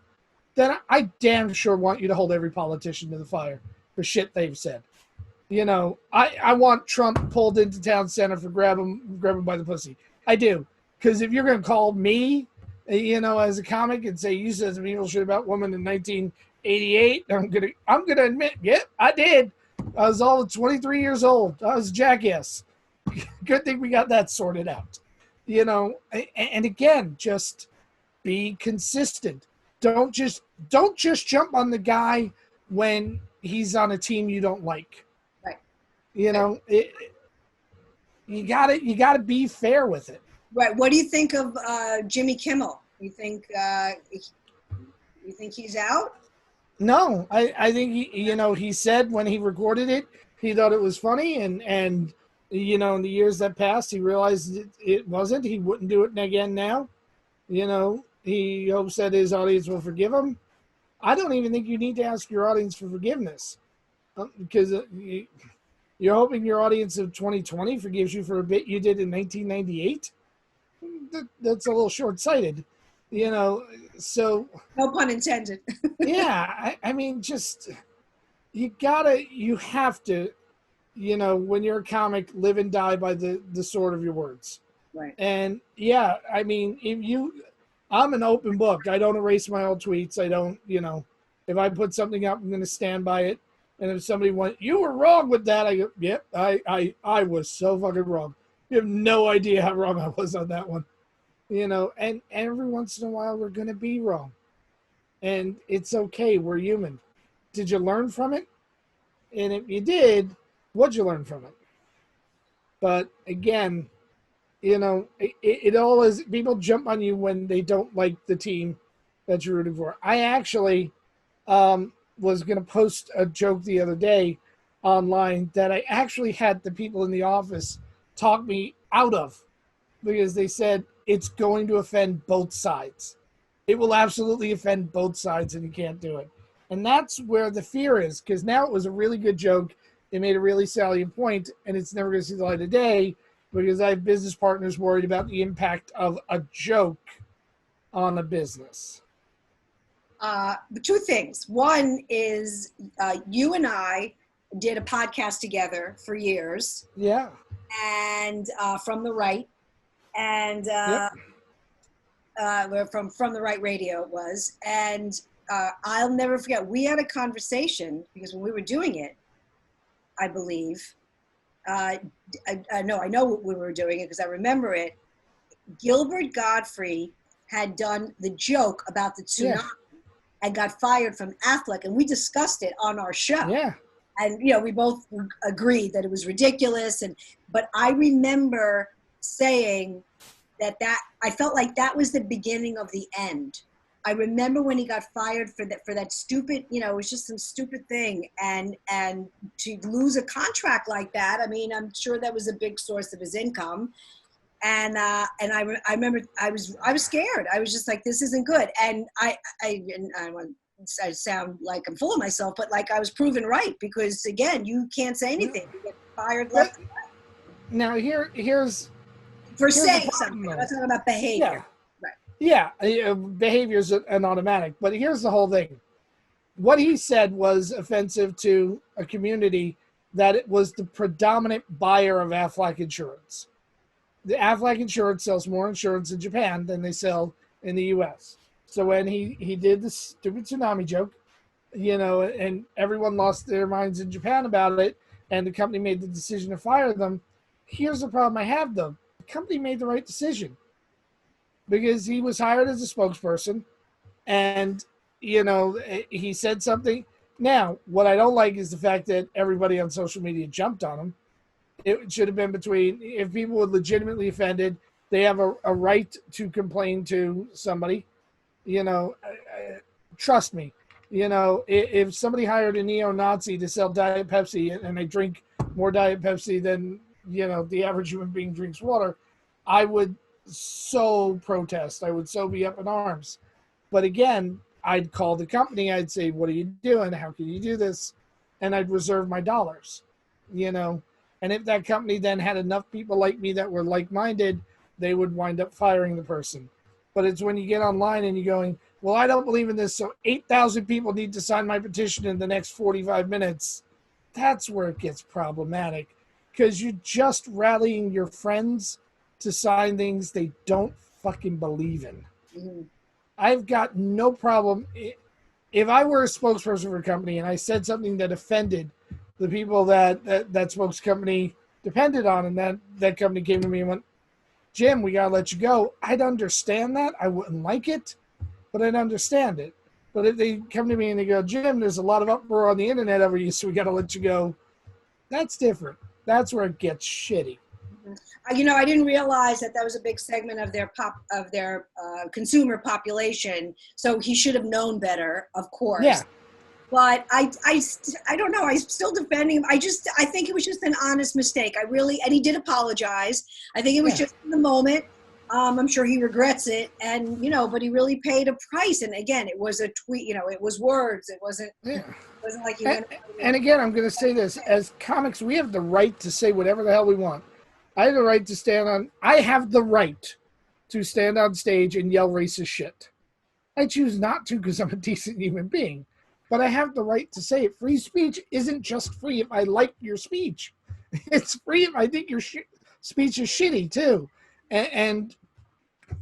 then I damn sure want you to hold every politician to the fire for shit they've said. I want Trump pulled into town center for grab him by the pussy. I do. Because if you're going to call me, as a comic and say you said some evil shit about women in 88. I'm gonna admit, yep, I did. I was all 23 years old. I was a jackass. Good thing we got that sorted out. And again, just be consistent. Don't just jump on the guy when he's on a team you don't like. Right. You gotta be fair with it. Right. What do you think of Jimmy Kimmel? You think he's out? No, I think he said when he recorded it, he thought it was funny, and in the years that passed, he realized it wasn't. He wouldn't do it again now. He hopes that his audience will forgive him. I don't even think you need to ask your audience for forgiveness, because you're hoping your audience of 2020 forgives you for a bit you did in 1998. That's a little short-sighted, so No pun intended. yeah, I mean, just you have to, when you're a comic, live and die by the sword of your words. Right. And yeah, I mean, I'm an open book. I don't erase my old tweets. I don't, if I put something up, I'm going to stand by it. And if somebody went, you were wrong with that, I go, yep, I was so fucking wrong. You have no idea how wrong I was on that one. And every once in a while we're going to be wrong. And it's okay. We're human. Did you learn from it? And if you did, what'd you learn from it? But again, it all is, people jump on you when they don't like the team that you're rooting for. I actually was going to post a joke the other day online that I actually had the people in the office talk me out of, because they said it's going to offend both sides. It will absolutely offend both sides and you can't do it. And that's where the fear is, because now it was a really good joke. It made a really salient point, and it's never going to see the light of day because I have business partners worried about the impact of a joke on a business. Two things. One is you and I did a podcast together for years. Yeah. And From the Right. And we're from the Right Radio it was. And I'll never forget, we had a conversation because when we were doing it, I believe, I know what we were doing it because I remember it. Gilbert Gottfried had done the joke about the tsunami and got fired from Affleck, and we discussed it on our show. Yeah. And we both agreed that it was ridiculous. But I remember saying that I felt like that was the beginning of the end. I remember when he got fired for that stupid, it was just some stupid thing, and to lose a contract like that. I mean, I'm sure that was a big source of his income, and I remember I was scared. I was just like, this isn't good, and I sound like I'm full of myself, but like I was proven right, because again, you can't say anything. You get fired left and right. Now here's saying something. That's not about behavior. Yeah, behavior is an automatic. But here's the whole thing. What he said was offensive to a community that it was the predominant buyer of Aflac insurance. The Aflac insurance sells more insurance in Japan than they sell in the U.S. So when he did the stupid tsunami joke, and everyone lost their minds in Japan about it, and the company made the decision to fire them, here's the problem I have, though. The company made the right decision, because he was hired as a spokesperson, and, he said something. Now, what I don't like is the fact that everybody on social media jumped on him. It should have been between, if people were legitimately offended, they have a right to complain to somebody. Trust me, if somebody hired a neo-Nazi to sell Diet Pepsi and they drink more Diet Pepsi than, the average human being drinks water, I would so protest. I would so be up in arms. But again, I'd call the company. I'd say, what are you doing? How can you do this? And I'd reserve my dollars, And if that company then had enough people like me that were like-minded, they would wind up firing the person. But it's when you get online and you're going, well, I don't believe in this, so 8,000 people need to sign my petition in the next 45 minutes. That's where it gets problematic, because you're just rallying your friends to sign things they don't fucking believe in. Mm-hmm. I've got no problem if I were a spokesperson for a company and I said something that offended the people that spokes company depended on, and that company came to me and went, Jim, we got to let you go, I'd understand that. I wouldn't like it, but I'd understand it. But if they come to me and they go, Jim, there's a lot of uproar on the internet over you, so we got to let you go, that's different. That's where it gets shitty. I didn't realize that was a big segment of their consumer population. So he should have known better, of course. Yeah. But I don't know. I'm still defending him. I think it was just an honest mistake. And he did apologize. I think it was just in the moment. I'm sure he regrets it, and but he really paid a price. And again, it was a tweet. It was words. It wasn't. Yeah. It wasn't like he went. And again, I'm going to say this: as comics, we have the right to say whatever the hell we want. I have the right to I have the right to stand on stage and yell racist shit. I choose not to because I'm a decent human being, but I have the right to say it. Free speech isn't just free if I like your speech. It's free if I think your speech is shitty too. And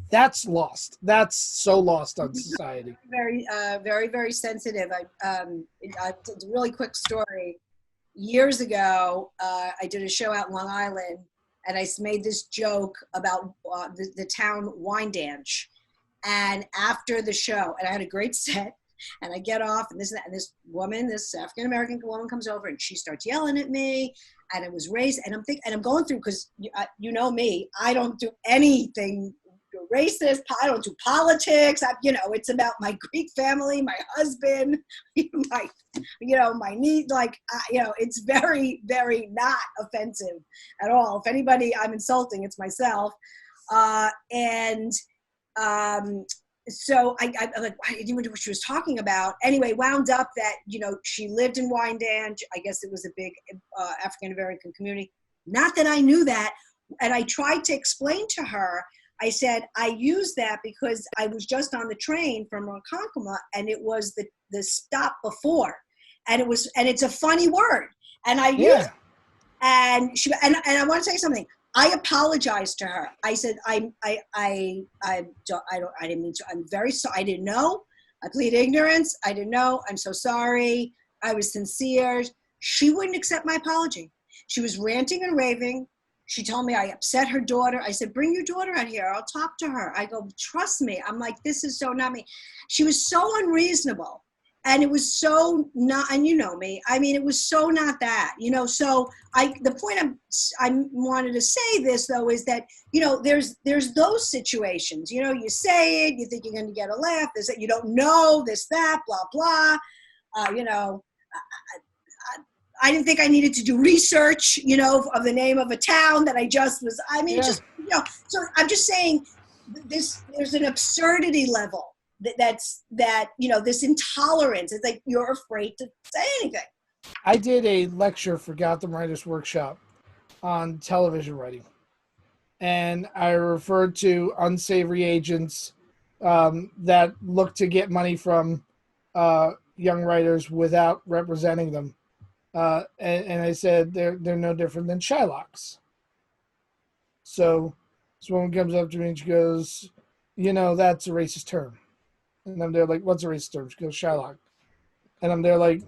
that's lost. That's so lost on society. Very, very, very sensitive. It's a really quick story. Years ago, I did a show out in Long Island, and I made this joke about the town Wyandanch. And after the show, and I had a great set, and I get off, and this woman, this African-American woman comes over, and she starts yelling at me, and it was race, and I'm going through, because you know me, I don't do anything racist, I don't do politics, it's about my Greek family, my husband, my niece, it's very, very not offensive at all. If anybody I'm insulting, it's myself. So I'm like, I didn't even know what she was talking about. Anyway, wound up that, she lived in Wyandanch. I guess it was a big African-American community. Not that I knew that. And I tried to explain to her, I said, I used that because I was just on the train from Ronkonkoma, and it was the stop before. And it's a funny word. And I used it. And I want to say something. I apologized to her. I said, I didn't mean to. I'm very sorry. I didn't know. I plead ignorance. I didn't know. I'm so sorry. I was sincere. She wouldn't accept my apology. She was ranting and raving. She told me I upset her daughter. I said, bring your daughter out here. I'll talk to her. I go, trust me. I'm like, this is so not me. She was so unreasonable. And it was so not, and you know me, I mean, it was so not that, so the point I wanted to say this though, is that, there's those situations, you say it, you think you're going to get a laugh, you don't know, this, that, blah, blah. I didn't think I needed to do research, of the name of a town that I just was, so I'm just saying there's an absurdity level. This intolerance. It's like you're afraid to say anything. I did a lecture for Gotham Writers Workshop on television writing, and I referred to unsavory agents that look to get money from young writers without representing them, and I said they're no different than Shylocks. So this woman comes up to me and she goes, that's a racist term. And I'm there like, what's a racist term? She goes, Shylock. And I'm there like,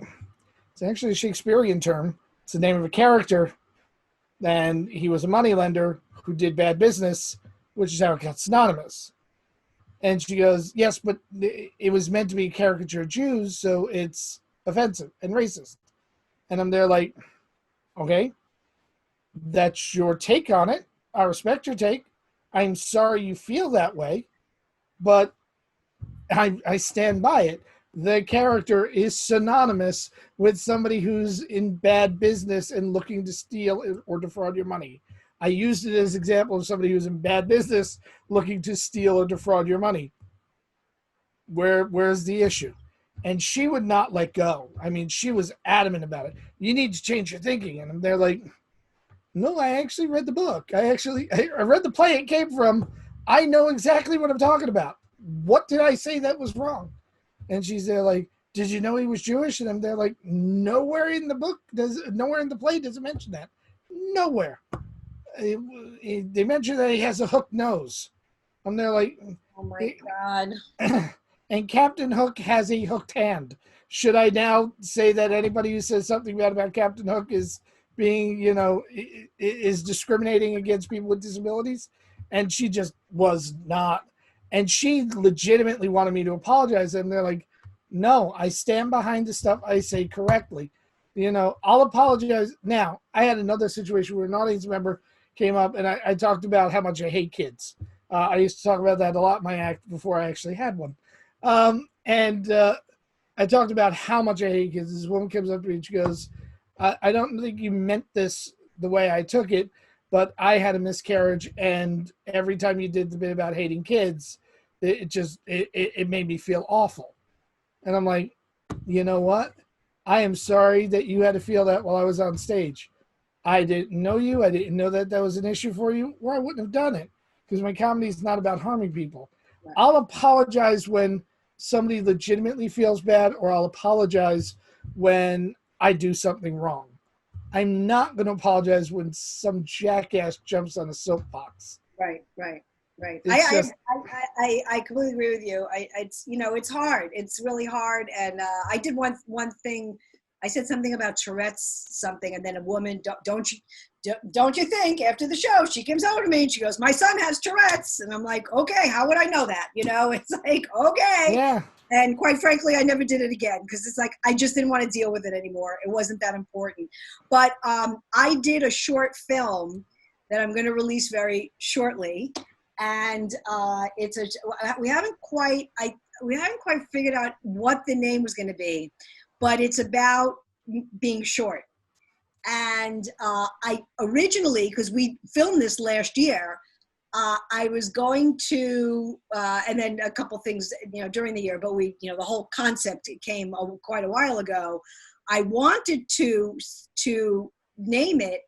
it's actually a Shakespearean term. It's the name of a character. And he was a moneylender who did bad business, which is how it got synonymous. And she goes, yes, but it was meant to be a caricature of Jews, so it's offensive and racist. And I'm there like, okay, that's your take on it. I respect your take. I'm sorry you feel that way, but I stand by it. The character is synonymous with somebody who's in bad business and looking to steal or defraud your money. I used it as an example of somebody who's in bad business looking to steal or defraud your money. Where's the issue? And she would not let go. I mean, she was adamant about it. You need to change your thinking. And they're like, no, I actually read the book. I read the play it came from. I know exactly what I'm talking about. What did I say that was wrong? And she's there like, did you know he was Jewish? And I'm there like, nowhere in the play does it mention that. Nowhere. They mention that he has a hooked nose. I'm there like, oh my God. and Captain Hook has a hooked hand. Should I now say that anybody who says something bad about Captain Hook is being, is discriminating against people with disabilities? And she just was not. And she legitimately wanted me to apologize. And they're like, no, I stand behind the stuff I say correctly. I'll apologize. Now, I had another situation where an audience member came up and I talked about how much I hate kids. I used to talk about that a lot in my act before I actually had one. And I talked about how much I hate kids. This woman comes up to me and she goes, I don't think you meant this the way I took it, but I had a miscarriage, and every time you did the bit about hating kids, it made me feel awful. And I'm like, you know what? I am sorry that you had to feel that while I was on stage. I didn't know you. I didn't know that was an issue for you, or I wouldn't have done it, because my comedy is not about harming people. Right. I'll apologize when somebody legitimately feels bad, or I'll apologize when I do something wrong. I'm not going to apologize when some jackass jumps on a soapbox. Right. I completely agree with you. It's hard. It's really hard. And I did one thing. I said something about Tourette's and then a woman, don't you think after the show, she comes over to me and she goes, my son has Tourette's. And I'm like, okay, how would I know that? It's like, okay. Yeah. And quite frankly, I never did it again because it's like, I just didn't want to deal with it anymore. It wasn't that important. But I did a short film that I'm going to release very shortly. And we haven't quite figured out what the name was going to be, but it's about being short. And I originally, because we filmed this last year, I was going to, and then a couple things, during the year, but the whole concept came quite a while ago. I wanted to name it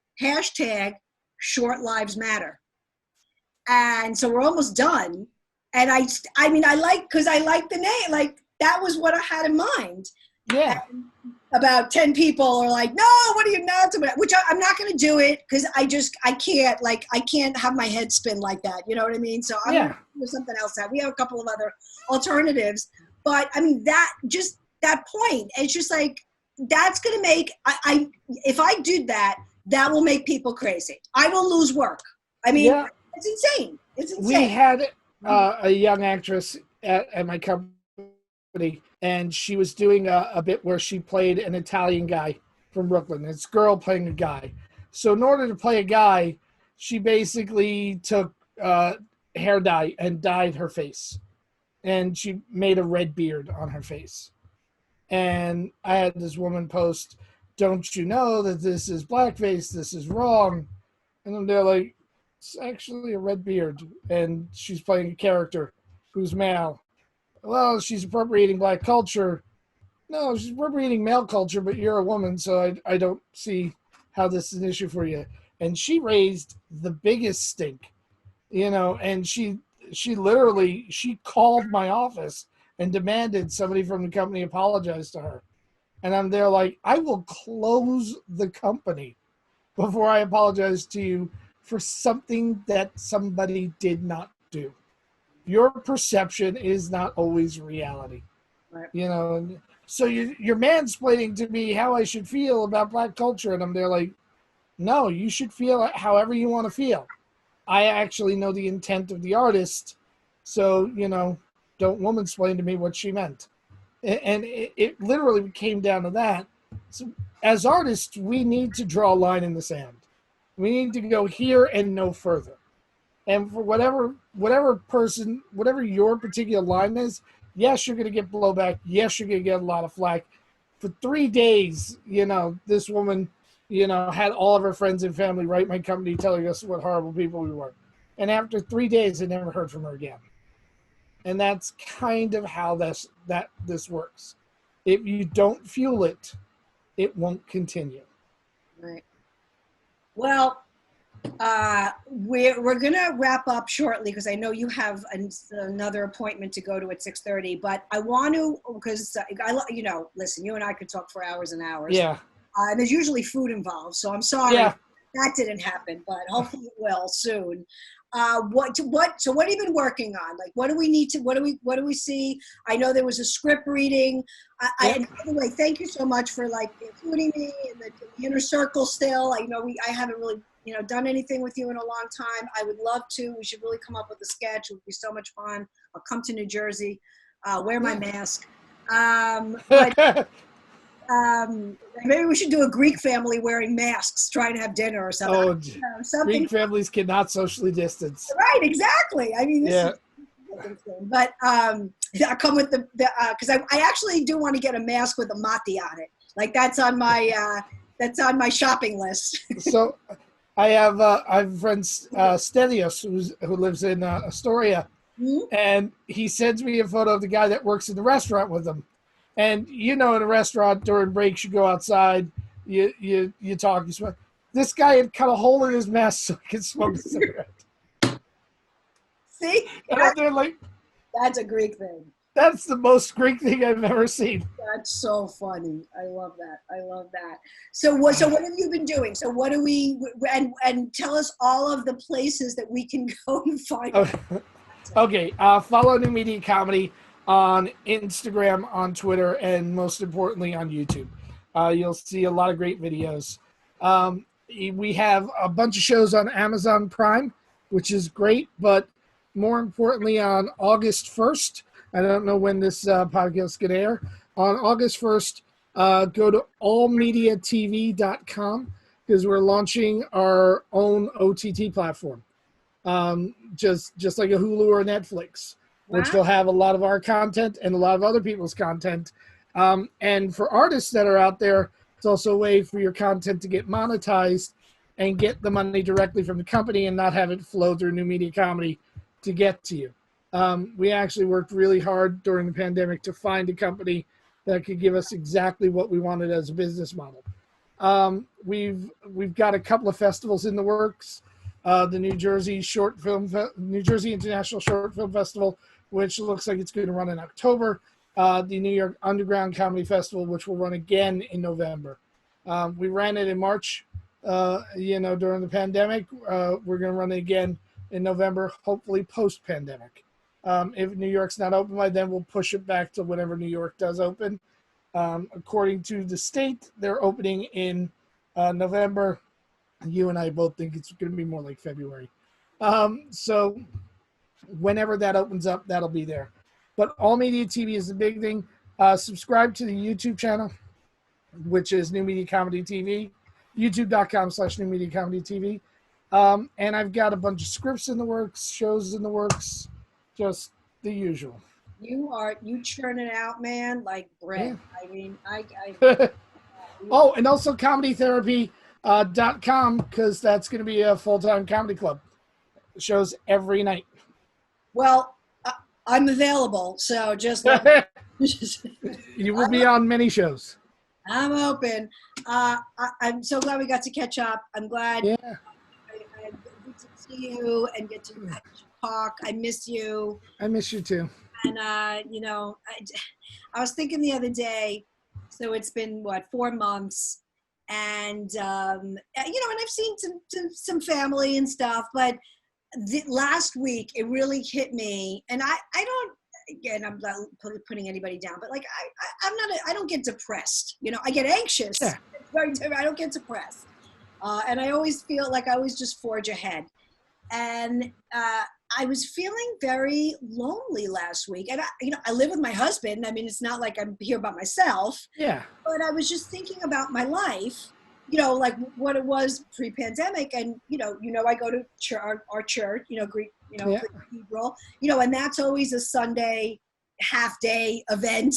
#Short Lives Matter. And so we're almost done. And I like the name, like that was what I had in mind. Yeah. And about 10 people are like, no, what are you nuts about? Which I'm not going to do it because I can't have my head spin like that. You know what I mean? So I'm going to do something else out. We have a couple of other alternatives, but that point, it's just like, that's going to make, if I do that, that will make people crazy. I will lose work. It's insane. It's insane. We had a young actress at my company, and she was doing a bit where she played an Italian guy from Brooklyn. It's a girl playing a guy. So in order to play a guy, she basically took hair dye and dyed her face. And she made a red beard on her face. And I had this woman post, don't you know that this is blackface? This is wrong. And they're like, it's actually a red beard. And she's playing a character who's male. Well, she's appropriating black culture. No, she's appropriating male culture, but you're a woman, so I don't see how this is an issue for you. And she raised the biggest stink, and she literally called my office and demanded somebody from the company apologize to her. And I'm there like, I will close the company before I apologize to you for something that somebody did not do. Your perception is not always reality. Right. So you're mansplaining to me how I should feel about black culture. And I'm there like, no, you should feel however you want to feel. I actually know the intent of the artist. So, don't womansplain to me what she meant. And it literally came down to that. So as artists, we need to draw a line in the sand. We need to go here and no further. And for whatever person, whatever your particular line is, yes, you're going to get blowback. Yes, you're going to get a lot of flack. For 3 days, this woman, had all of her friends and family write my company telling us what horrible people we were. And after 3 days, I never heard from her again. And that's kind of how this works. If you don't fuel it, it won't continue. Right. Well, we're going to wrap up shortly because I know you have another appointment to go to at 6:30. But I want to, because listen, you and I could talk for hours and hours. Yeah. And there's usually food involved, so I'm sorry that didn't happen, but hopefully it will soon. So what have you been working on? Like, what do we need to, what do we see? I know there was a script reading. And by the way, thank you so much for like including me in the inner circle still. I know I haven't really, done anything with you in a long time. I would love to. We should really come up with a sketch. It would be so much fun. I'll come to New Jersey, wear my mask. But maybe we should do a Greek family wearing masks, trying to have dinner or something. Oh, Something. Greek families cannot socially distance. Right, exactly. I mean, this is but I come with because I actually do want to get a mask with a mati on it. Like that's on my shopping list. So I have a friend Stelios who lives in Astoria, and he sends me a photo of the guy that works in the restaurant with him. And in a restaurant during breaks, you go outside, you talk, you smoke. This guy had cut a hole in his mask so he could smoke a cigarette. See, And they're like, that's a Greek thing. That's the most Greek thing I've ever seen. That's so funny. I love that. So what have you been doing? So what do we and tell us all of the places that we can go and find. Okay. Follow New Media Comedy on Instagram, on Twitter, and most importantly on YouTube. You'll see a lot of great videos. We have a bunch of shows on Amazon Prime, which is great, but more importantly on August 1st, I don't know when this podcast is going to air. On August 1st, go to allmediatv.com because we're launching our own OTT platform, just like a Hulu or Netflix, which will have a lot of our content and a lot of other people's content. And for artists that are out there, it's also a way for your content to get monetized and get the money directly from the company and not have it flow through New Media Comedy to get to you. We actually worked really hard during the pandemic to find a company that could give us exactly what we wanted as a business model. We've got a couple of festivals in the works. The New Jersey International Short Film Festival, which looks like it's going to run in October. The New York Underground Comedy Festival, which will run again in November. We ran it in March, during the pandemic. We're going to run it again in November, hopefully post-pandemic. If New York's not open by then, we'll push it back to whenever New York does open. According to the state, they're opening in November. You and I both think it's going to be more like February. So whenever that opens up, that'll be there. But All Media TV is the big thing. Subscribe to the YouTube channel, which is New Media Comedy TV, youtube.com/New Media Comedy TV. And I've got a bunch of scripts in the works, shows in the works, just the usual. You churn it out, man, like bread. Yeah. I mean, Oh, and also comedytherapy.com, because that's going to be a full-time comedy club. Shows every night. Well, I'm available, so just you will be on many shows. I'm open. I'm so glad we got to catch up. I'm glad. Yeah. I get to see you and get to talk. I miss you. I miss you too. And I was thinking the other day. So it's been 4 months, and and I've seen some family and stuff, but last week it really hit me, and I don't. Again, I'm not putting anybody down, but like I don't get depressed. I get anxious. Yeah. It's very different. I don't get depressed, and I always feel like I always just forge ahead. And I was feeling very lonely last week, and I live with my husband. I mean, it's not like I'm here by myself. Yeah. But I was just thinking about my life. Like what it was pre-pandemic, and I go to our church, Greek, cathedral, and that's always a Sunday half-day event.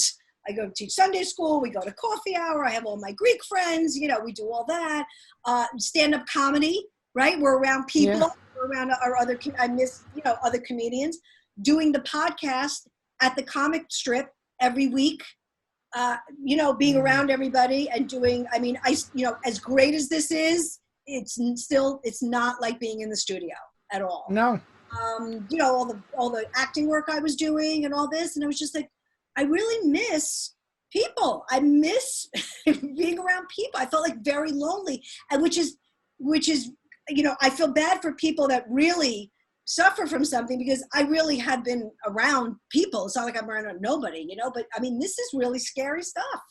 I go to teach Sunday school. We go to coffee hour. I have all my Greek friends. We do all that. Stand-up comedy, right? We're around people. Yeah. We're around our other. I miss other comedians. Doing the podcast at the comic strip every week. Being around everybody and doing, as great as this is, it's not like being in the studio at all. No. All the acting work I was doing and all this, and I was just like, I really miss people. I miss being around people. I felt like very lonely, and which is, I feel bad for people that really suffer from something because I really have been around people. It's not like I'm around nobody, you know, but I mean, this is really scary stuff.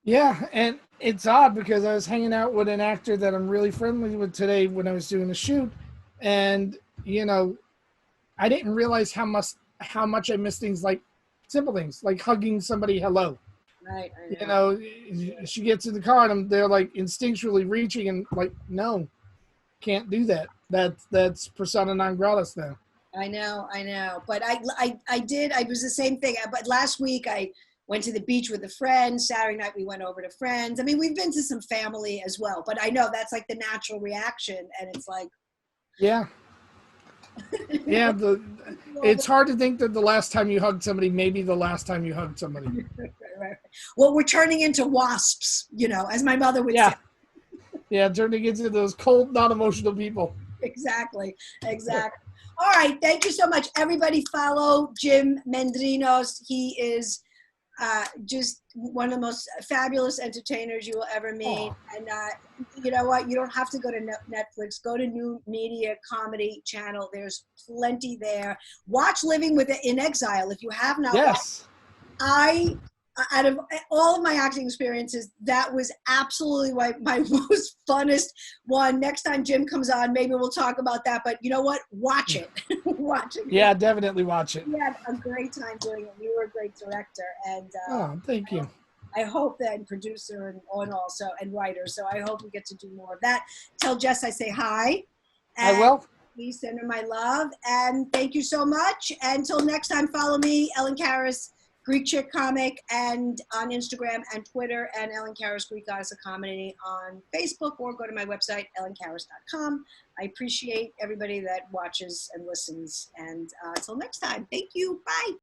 Yeah, and it's odd because I was hanging out with an actor that I'm really friendly with today when I was doing a shoot, and you know, I didn't realize how much I miss things like simple things like hugging somebody hello. Right. I You know. know, she gets in the car and they're like instinctually reaching and like, no, can't do that. That's persona non gratis now. I know. I know. But I did. I was the same thing. But last week I went to the beach with a friend. Saturday night we went over to friends. I mean, we've been to some family as well. But I know that's like the natural reaction, and it's like, Yeah, yeah. It's hard to think that the last time you hugged somebody may be the last time you hugged somebody. right. Well, we're turning into wasps, you know, as my mother would say. Yeah, yeah. Turning into those cold, non-emotional people. Exactly. Exactly. All right. Thank you so much. Everybody follow Jim Mendrinos. He is just one of the most fabulous entertainers you will ever meet. Oh. And you know what? You don't have to go to Netflix. Go to New Media Comedy Channel. There's plenty there. Watch Living with in Exile if you have not watched. Yes. Out of all of my acting experiences, that was absolutely my most funnest one. Next time Jim comes on, maybe we'll talk about that. But you know what? Watch it. Watch it. Yeah, definitely watch it. We had a great time doing it. You were a great director. And Oh, thank you. I hope that, and producer and also, and writer. So I hope we get to do more of that. Tell Jess I say hi. I And will. please send her my love. And thank you so much. Until next time, follow me, Ellen Karas, Greek Chick Comic, and on Instagram and Twitter, and Ellen Karas, Greek Goddess of Comedy on Facebook, or go to my website, ellenkaras.com. I appreciate everybody that watches and listens. And until next time, thank you. Bye.